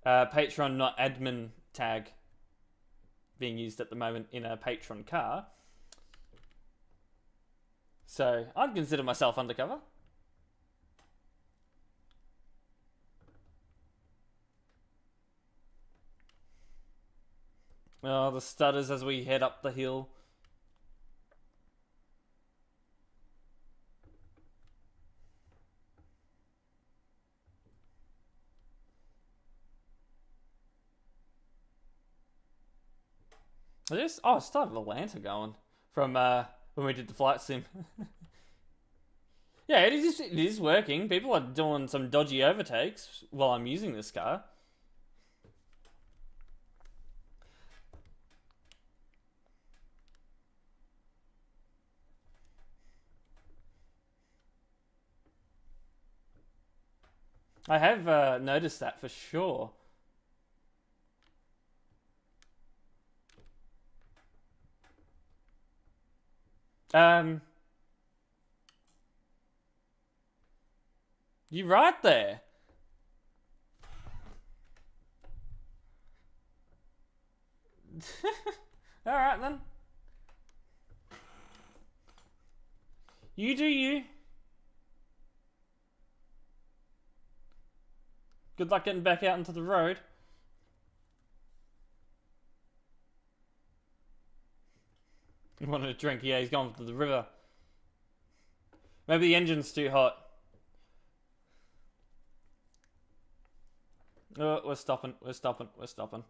Patreon not admin tag being used at the moment in a Patreon car. So I'd consider myself undercover. Oh, the stutters as we head up the hill. I still have Atlanta going from when we did the flight sim. Yeah, it is working. People are doing some dodgy overtakes while I'm using this car. I have noticed that for sure. You're right there. All right then. You do you. Good luck getting back out into the road. He wanted a drink. Yeah, he's gone to the river. Maybe the engine's too hot. Oh, we're stopping. We're stopping. We're stopping.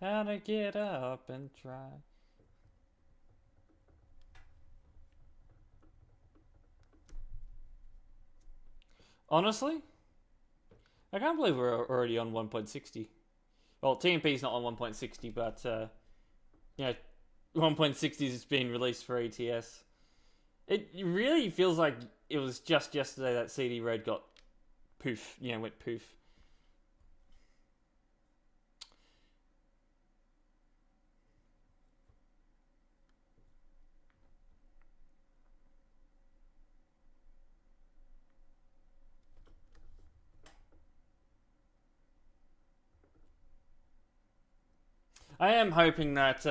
How to get up and try. Honestly, I can't believe we're already on 1.60. Well, TMP's not on 1.60, but you know, 1.60 has been released for ATS. It really feels like it was just yesterday that CD Red got poof. Went poof. I am hoping that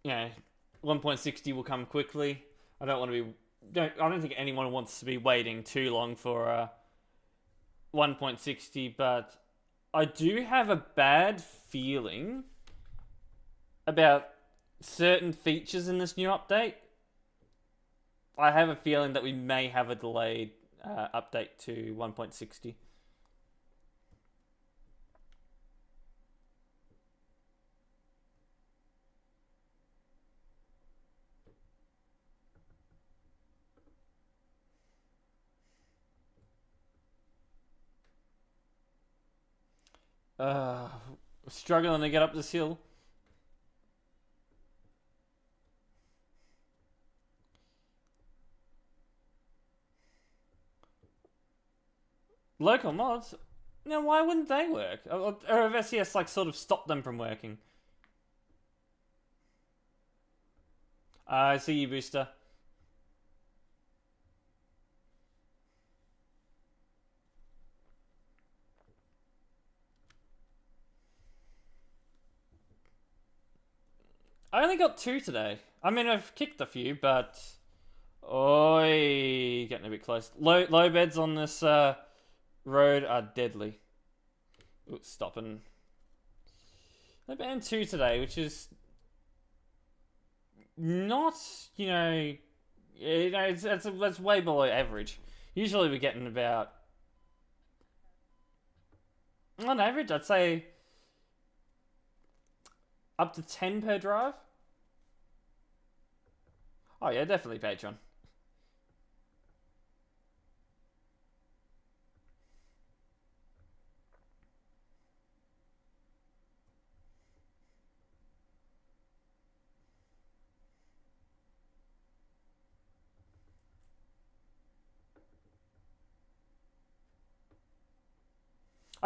1.60 will come quickly. I don't want to be. I don't think anyone wants to be waiting too long for 1.60, but I do have a bad feeling about certain features in this new update. I have a feeling that we may have a delayed update to 1.60. Uh, Struggling to get up this hill. Local mods? Now, why wouldn't they work? Or have SES like sort of stopped them from working? I see you, Booster. I only got 2 today. I mean, I've kicked a few, but oi, getting a bit close. Low beds on this road are deadly. Ooh, stopping. They banned 2 today, which is not, that's way below average. Usually we're getting about, on average, I'd say up to 10 per drive. Oh yeah, definitely Patreon.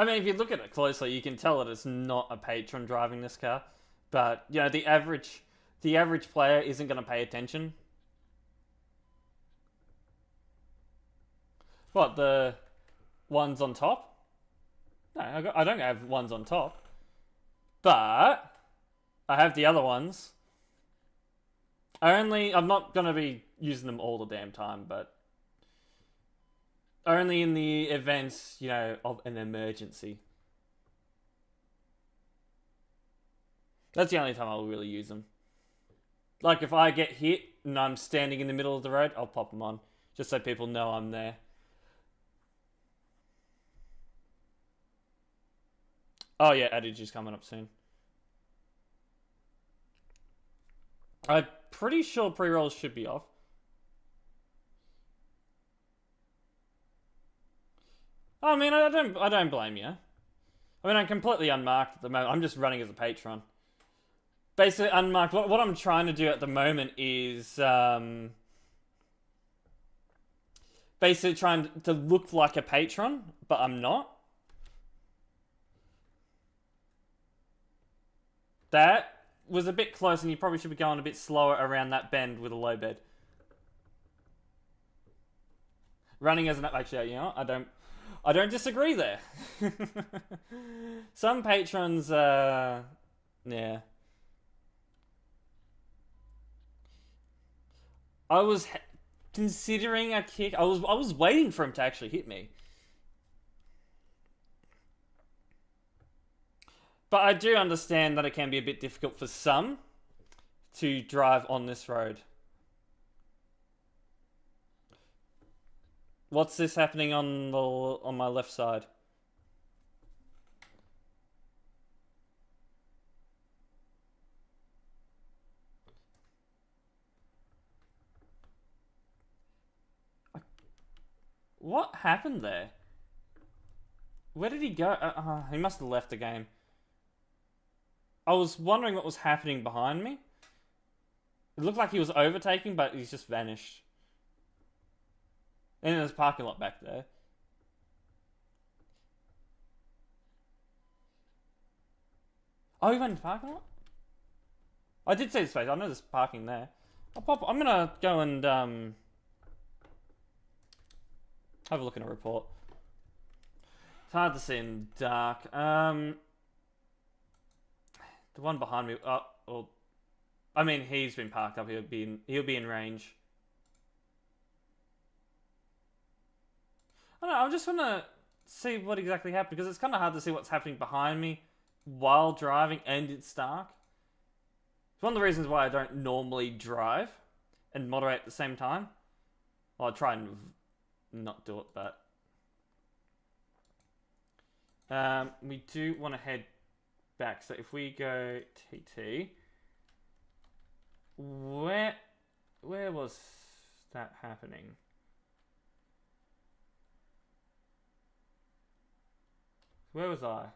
I mean, if you look at it closely, you can tell that it's not a patron driving this car. But, you know, the average player isn't going to pay attention. What, the ones on top? No, I don't have ones on top. But I have the other ones. I'm not going to be using them all the damn time, but only in the events, you know, of an emergency. That's the only time I'll really use them. Like if I get hit and I'm standing in the middle of the road, I'll pop them on. Just so people know I'm there. Oh yeah, Adage is coming up soon. I'm pretty sure pre-rolls should be off. I mean, I don't blame you. I mean, I'm completely unmarked at the moment. I'm just running as a patron. Basically, unmarked. What I'm trying to do at the moment is basically trying to look like a patron, but I'm not. That was a bit close, and you probably should be going a bit slower around that bend with a low bed. Running as an actually, you know, I don't disagree there. Some patrons, yeah. I was considering a kick. I was waiting for him to actually hit me. But I do understand that it can be a bit difficult for some to drive on this road. What's this happening on my left side? What happened there? Where did he go? He must have left the game. I was wondering what was happening behind me. It looked like he was overtaking, but he's just vanished. And there's a parking lot back there. Oh, he went into the parking lot? I did see the space. I know there's parking there. I'm gonna go and have a look in a report. It's hard to see in the dark. The one behind me. Well, I mean, he's been parked up. He'll be in range. I don't know. I just want to see what exactly happened because it's kind of hard to see what's happening behind me while driving and it's dark. It's one of the reasons why I don't normally drive and moderate at the same time. Well, I try and not do it, but we do want to head back. So if we go TT, where was that happening? Where was I?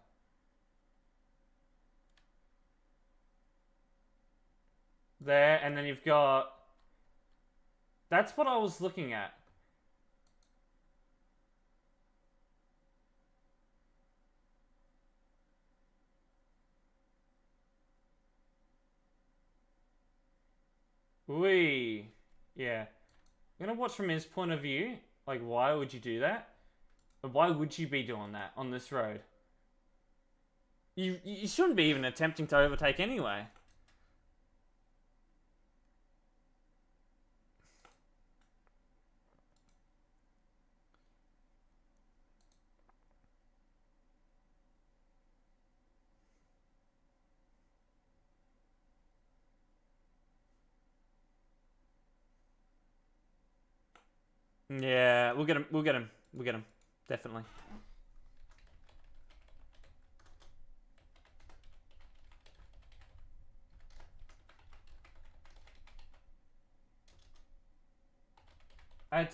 There, and then you've got... That's what I was looking at. Yeah. I'm gonna watch from his point of view. Like, why would you do that? Why would you be doing that on this road? You shouldn't be even attempting to overtake anyway. Yeah, we'll get him. Definitely.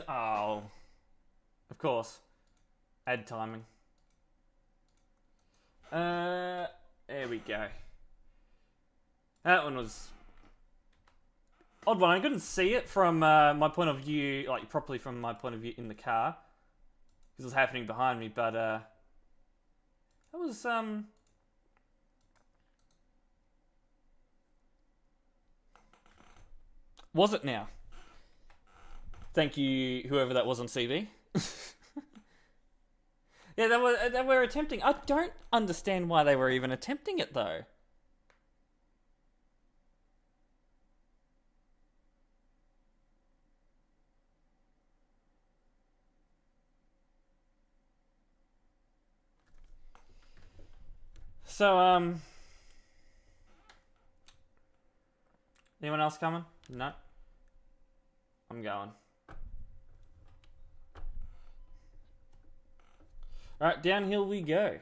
Oh. Of course. Add timing. There we go. That one was... odd one. I couldn't see it from my point of view, like properly from my point of view in the car. Because it was happening behind me, but That was Was it now? Thank you, whoever that was on CV. Yeah, they were attempting. I don't understand why they were even attempting it though. So anyone else coming? No. I'm going. Alright, downhill we go.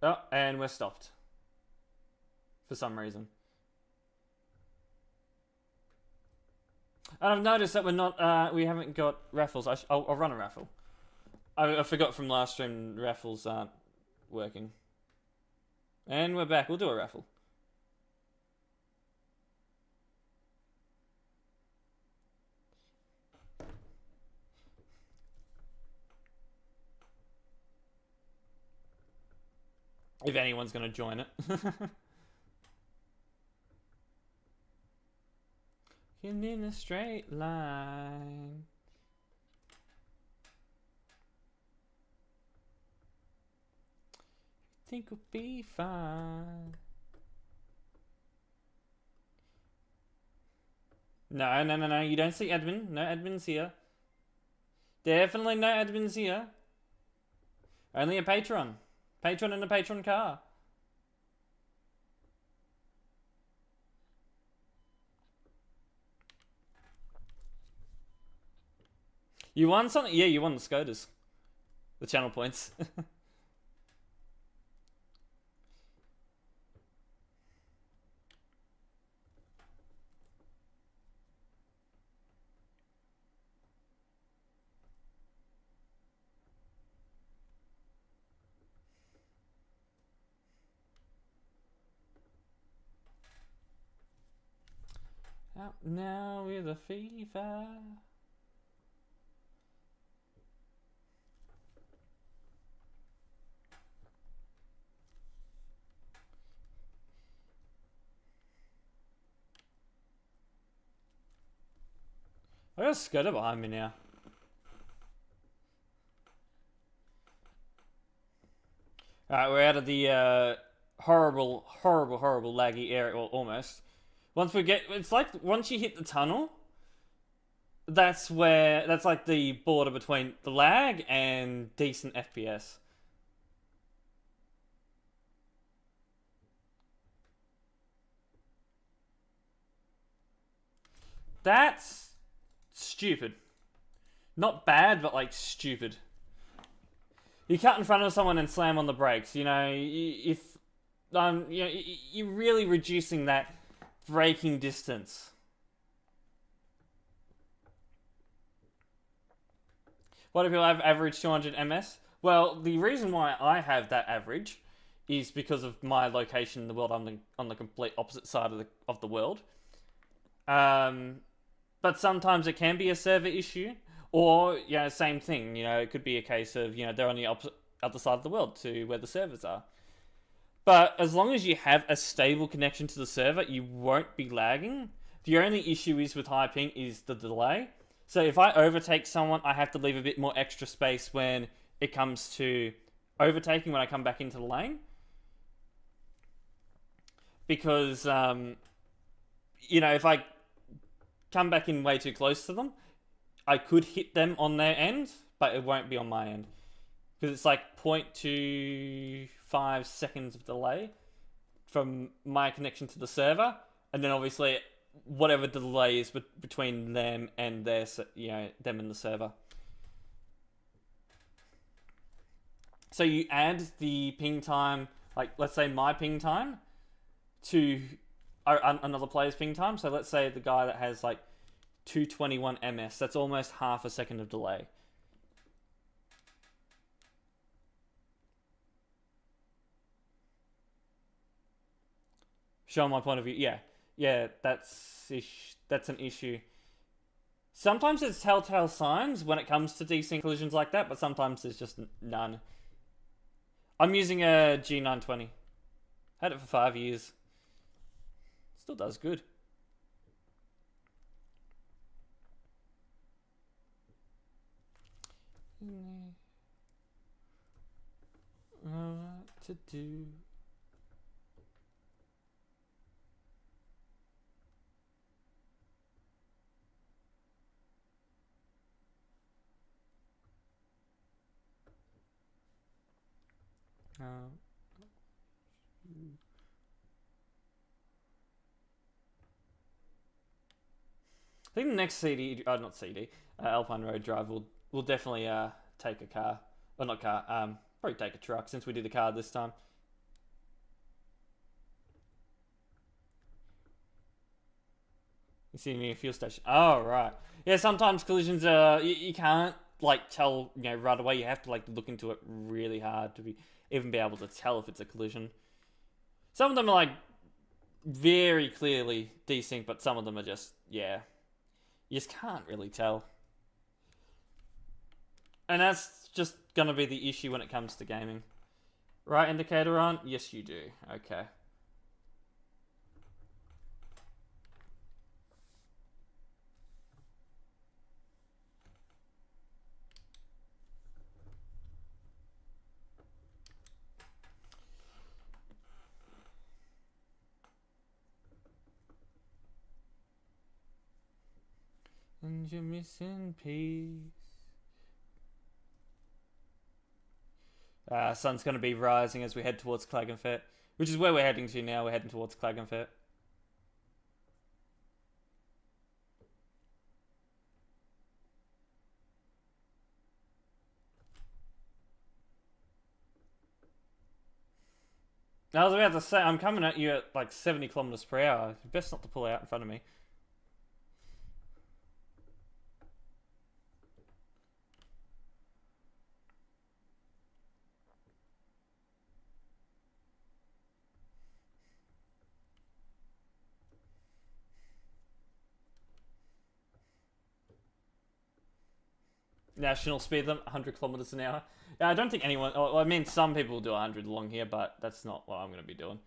Oh, and we're stopped. For some reason. And I've noticed that we're not, we haven't got raffles. I'll run a raffle. I forgot from last stream, raffles aren't working. And we're back. We'll do a raffle. If anyone's going to join it. In a straight line. Think we'll be fine. No. You don't see admin. No admins here. Definitely no admins here. Only a patron. Patron in a patron car. You won something? Yeah, you won the SCOTUS. The channel points. Out now with a fever. I got a scooter behind me now. Alright, we're out of the horrible laggy area, well, almost. Once we get, it's like once you hit the tunnel, that's like the border between the lag and decent FPS. That's stupid. Not bad, but like stupid. You cut in front of someone and slam on the brakes. You know, if you know, you're really reducing that braking distance. What if you have average 200 ms? Well, the reason why I have that average is because of my location in the world. I'm on the complete opposite side of the world. But sometimes it can be a server issue, or you know, same thing. You know, it could be a case of they're on the other side of the world to where the servers are. But as long as you have a stable connection to the server, you won't be lagging. The only issue is with high ping is the delay. So if I overtake someone, I have to leave a bit more extra space when it comes to overtaking when I come back into the lane. Because, if I come back in way too close to them, I could hit them on their end, but it won't be on my end. Because it's like 0.25 seconds of delay from my connection to the server, and then obviously whatever delay is between them and their, them and the server. So you add the ping time, like let's say my ping time, to another player's ping time. So let's say the guy that has like 221 ms, that's almost half a second of delay. Showing my point of view, yeah, that's an issue. Sometimes it's telltale signs when it comes to desync collisions like that, but sometimes there's just none. I'm using a G920. Had it for 5 years. Still does good. What to do? I think the next not CD, Alpine road drive will definitely take a car, or not car, probably take a truck since we did the car this time. You see me a fuel station. Oh right, yeah. Sometimes collisions you can't like tell right away. You have to like look into it really hard to even be able to tell if it's a collision. Some of them are like very clearly desync, but some of them are just you just can't really tell. And that's just gonna be the issue when it comes to gaming. Right indicator on? Yes, you do. Okay. And you're missing peace. Sun's going to be rising as we head towards Klagenfurt, which is where we're heading to now. We're heading towards Klagenfurt. I was about to say, I'm coming at you at like 70 kilometers per hour. Best not to pull out in front of me. National speed limit 100 kilometers an hour. Yeah, I don't think anyone. Well, I mean, some people do 100 along here, but that's not what I'm going to be doing.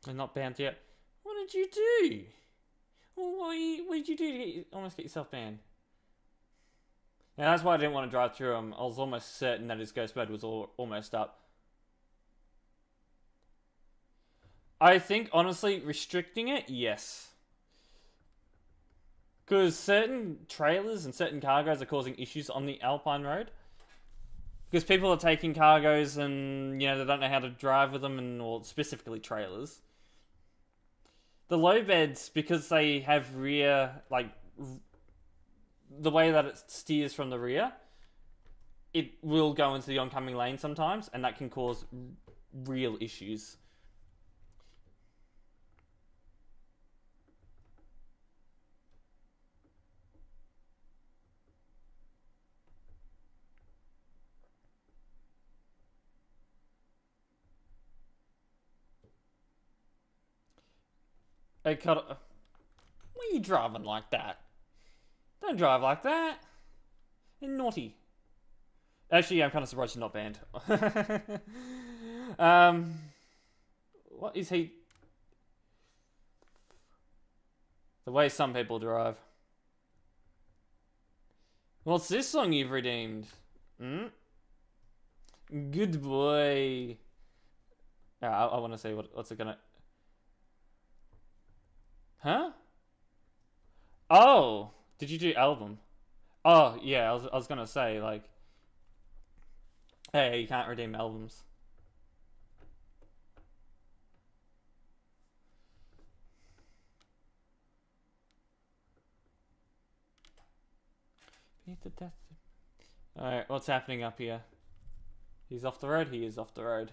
They're not banned yet. What did you do? What did you do to almost get yourself banned? Yeah, that's why I didn't want to drive through them. I was almost certain that his ghost mode was almost up. I think, honestly, restricting it, yes. Because certain trailers and certain cargoes are causing issues on the Alpine road. Because people are taking cargoes and, they don't know how to drive with them, or specifically trailers. The low beds, because they have rear, the way that it steers from the rear, it will go into the oncoming lane sometimes, and that can cause real issues. Hey, cut. Why are you driving like that? Don't drive like that. You're naughty. Actually, I'm kind of surprised you're not banned. What is he? The way some people drive. What's this song you've redeemed? Good boy. I want to see what's it gonna. Huh? Oh, did you do album? Oh yeah, I was gonna say hey, you can't redeem albums. Alright, what's happening up here? He's off the road? He is off the road.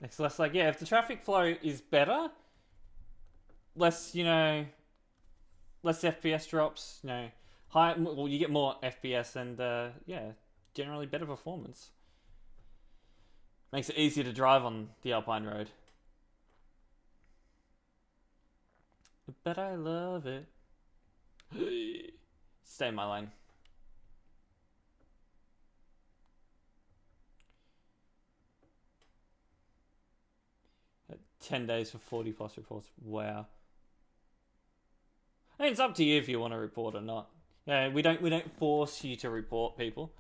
It's less like, yeah, if the traffic flow is better, less, less FPS drops, high, well, you get more FPS and, yeah, generally better performance. Makes it easier to drive on the Alpine road. But I love it. Stay in my lane. At 10 days for 40 plus reports. Wow. I mean, it's up to you if you want to report or not. Yeah, we don't force you to report people.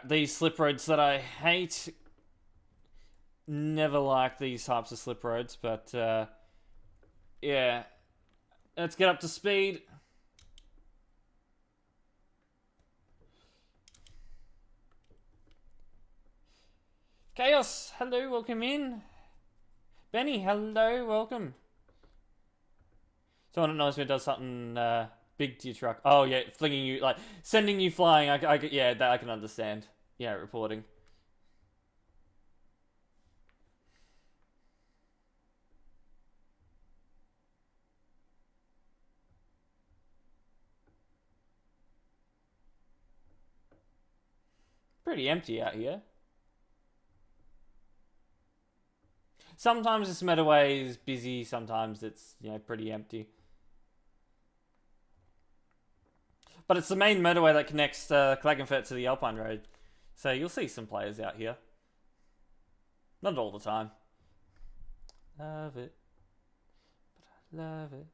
These slip roads that I hate. Never like these types of slip roads, but yeah. Let's get up to speed. Chaos, hello, welcome in. Benny, hello, welcome. Someone knows me does something big to your truck. Oh yeah, flinging you, like sending you flying. Yeah, that I can understand. Yeah, reporting. Pretty empty out here. Sometimes this motorway is busy. Sometimes it's pretty empty. But it's the main motorway that connects Klagenfurt to the Alpine Road. So you'll see some players out here. Not all the time. Love it. But I love it.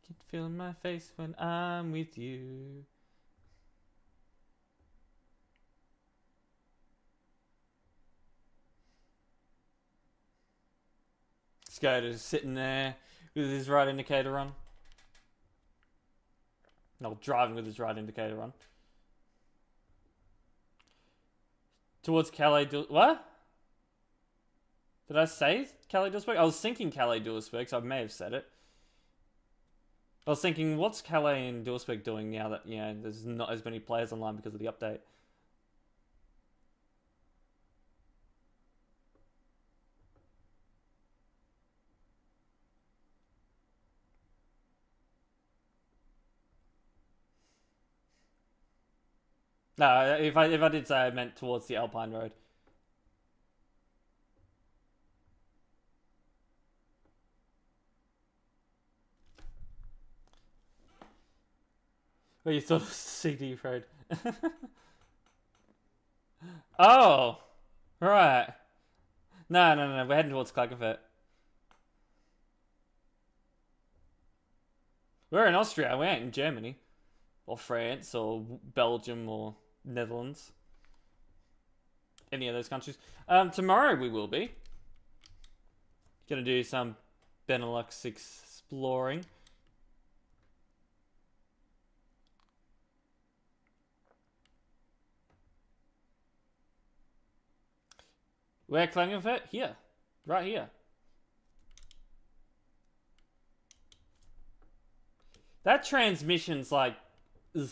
You can feel my face when I'm with you. Skoda's sitting there with his right indicator on. No, driving with his right indicator on. Towards Calais. What? Did I say Calais Duisburg? I was thinking Calais Duisburg, so I may have said it. I was thinking, what's Calais and Duisburg doing now that there's not as many players online because of the update? No, if I did say, I meant towards the Alpine Road. Well, you thought it was CD Road. Oh, right. No, we're heading towards Klagenfurt. We're in Austria, we ain't in Germany. Or France, or Belgium, or Netherlands. Any of those countries. Tomorrow we will be. Gonna do some Benelux exploring. Where Klagenfurt? Here. Right here. That transmission's like... Ugh.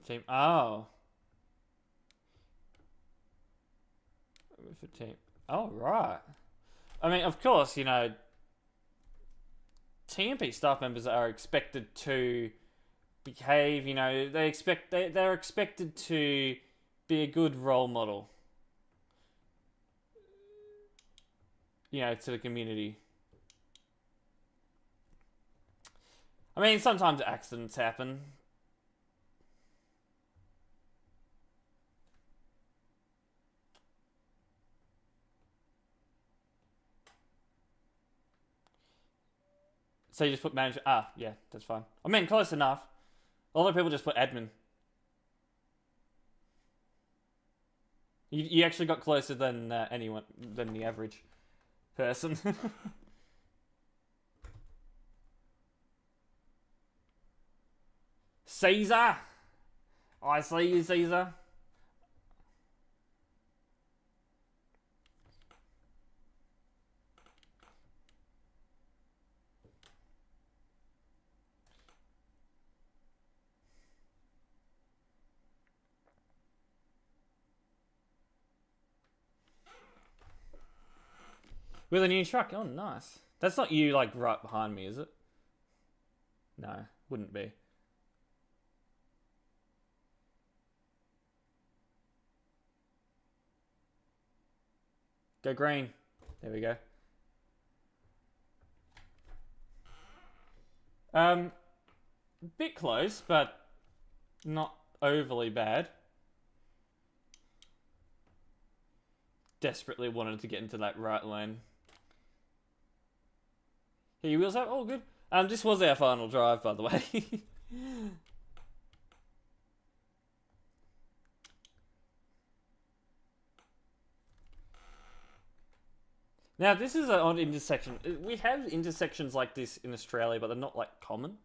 Team. Oh. For team. Oh, right. I mean, of course, TMP staff members are expected to behave, they're expected to be a good role model, to the community. I mean, sometimes accidents happen. So you just put manager. Ah, yeah, that's fine. I mean, close enough. A lot of people just put admin. You actually got closer than anyone, than the average person. Caesar! I see you, Caesar. With a new truck. Oh, nice. That's not you, like, right behind me, is it? No, wouldn't be. Go green. There we go. Bit close, but not overly bad. Desperately wanted to get into that right lane. Here, your wheels up. Oh, good. This was our final drive, by the way. Now, this is an odd intersection. We have intersections like this in Australia, but they're not, like, common.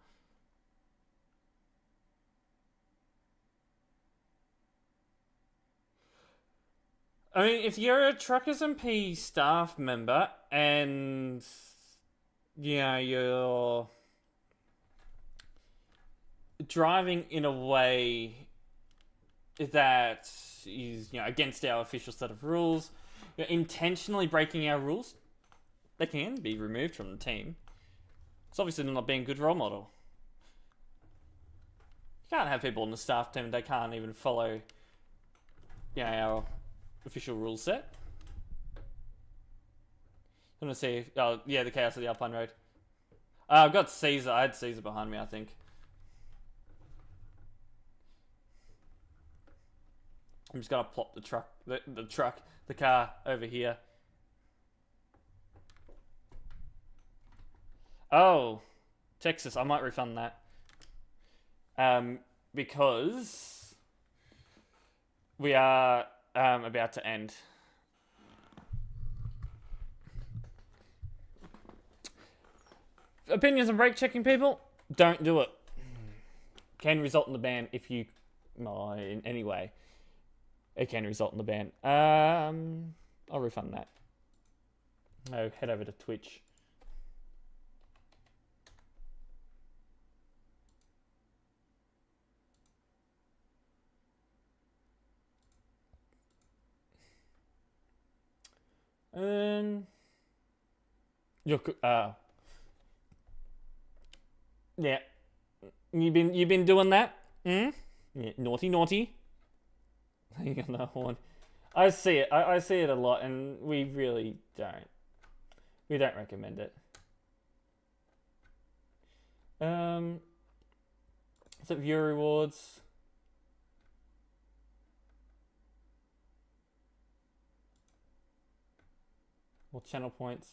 I mean, if you're a TruckersMP staff member and, you know, you're driving in a way that is, you know, against our official set of rules, you're intentionally breaking our rules, they can be removed from the team. It's obviously not being a good role model. You can't have people on the staff team that can't even follow, you know, our official rule set. I'm gonna see. Oh, yeah, the chaos of the Alpine road. I've got Caesar. I had Caesar behind me, I think. I'm just gonna plop the car over here. Oh, Texas. I might refund that. Because we are about to end. Opinions on brake checking, people? Don't do it. Can result in the ban if you, in any way. It can result in the ban. I'll refund that. I'll head over to Twitch. Yeah. You've been doing that? Yeah, naughty. You got no horn. I see it. I see it a lot, and we really don't. We don't recommend it. Is it viewer rewards? Or channel points?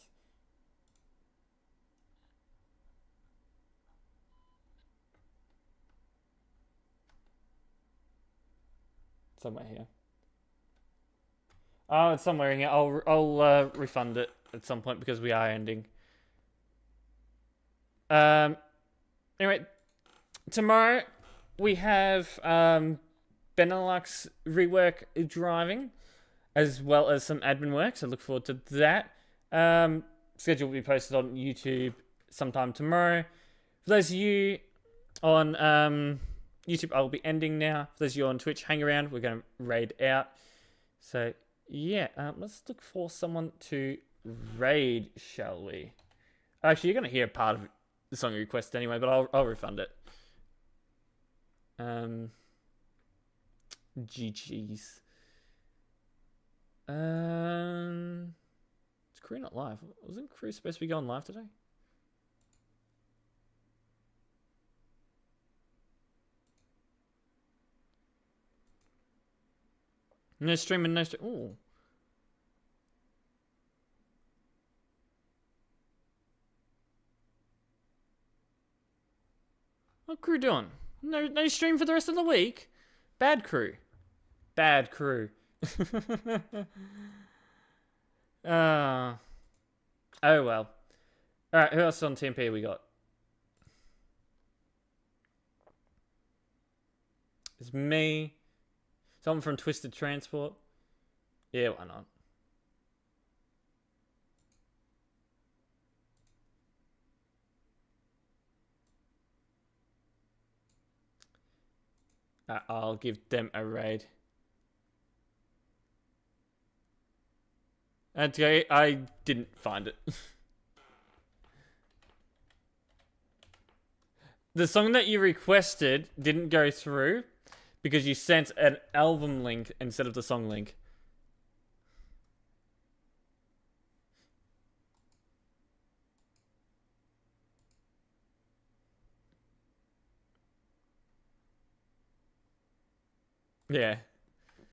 Somewhere here. Oh, it's somewhere in here. I'll refund it at some point because we are ending. Anyway, tomorrow we have Benelux rework driving, as well as some admin work. So look forward to that. Schedule will be posted on YouTube sometime tomorrow. For those of you on YouTube, I will be ending now. For those of you on Twitch, hang around. We're going to raid out. So, yeah, let's look for someone to raid, shall we? Actually, you're going to hear part of the song request anyway, but I'll refund it. GG's. Is Crew not live? Wasn't Crew supposed to be going live today? No streaming, no stream. Ooh. What crew doing? No stream for the rest of the week? Bad crew. Bad crew. Oh well. Alright, who else on TMP we got? It's me. Someone from Twisted Transport. Yeah, why not? I'll give them a raid. Okay, I didn't find it. The song that you requested didn't go through because you sent an album link instead of the song link. Yeah.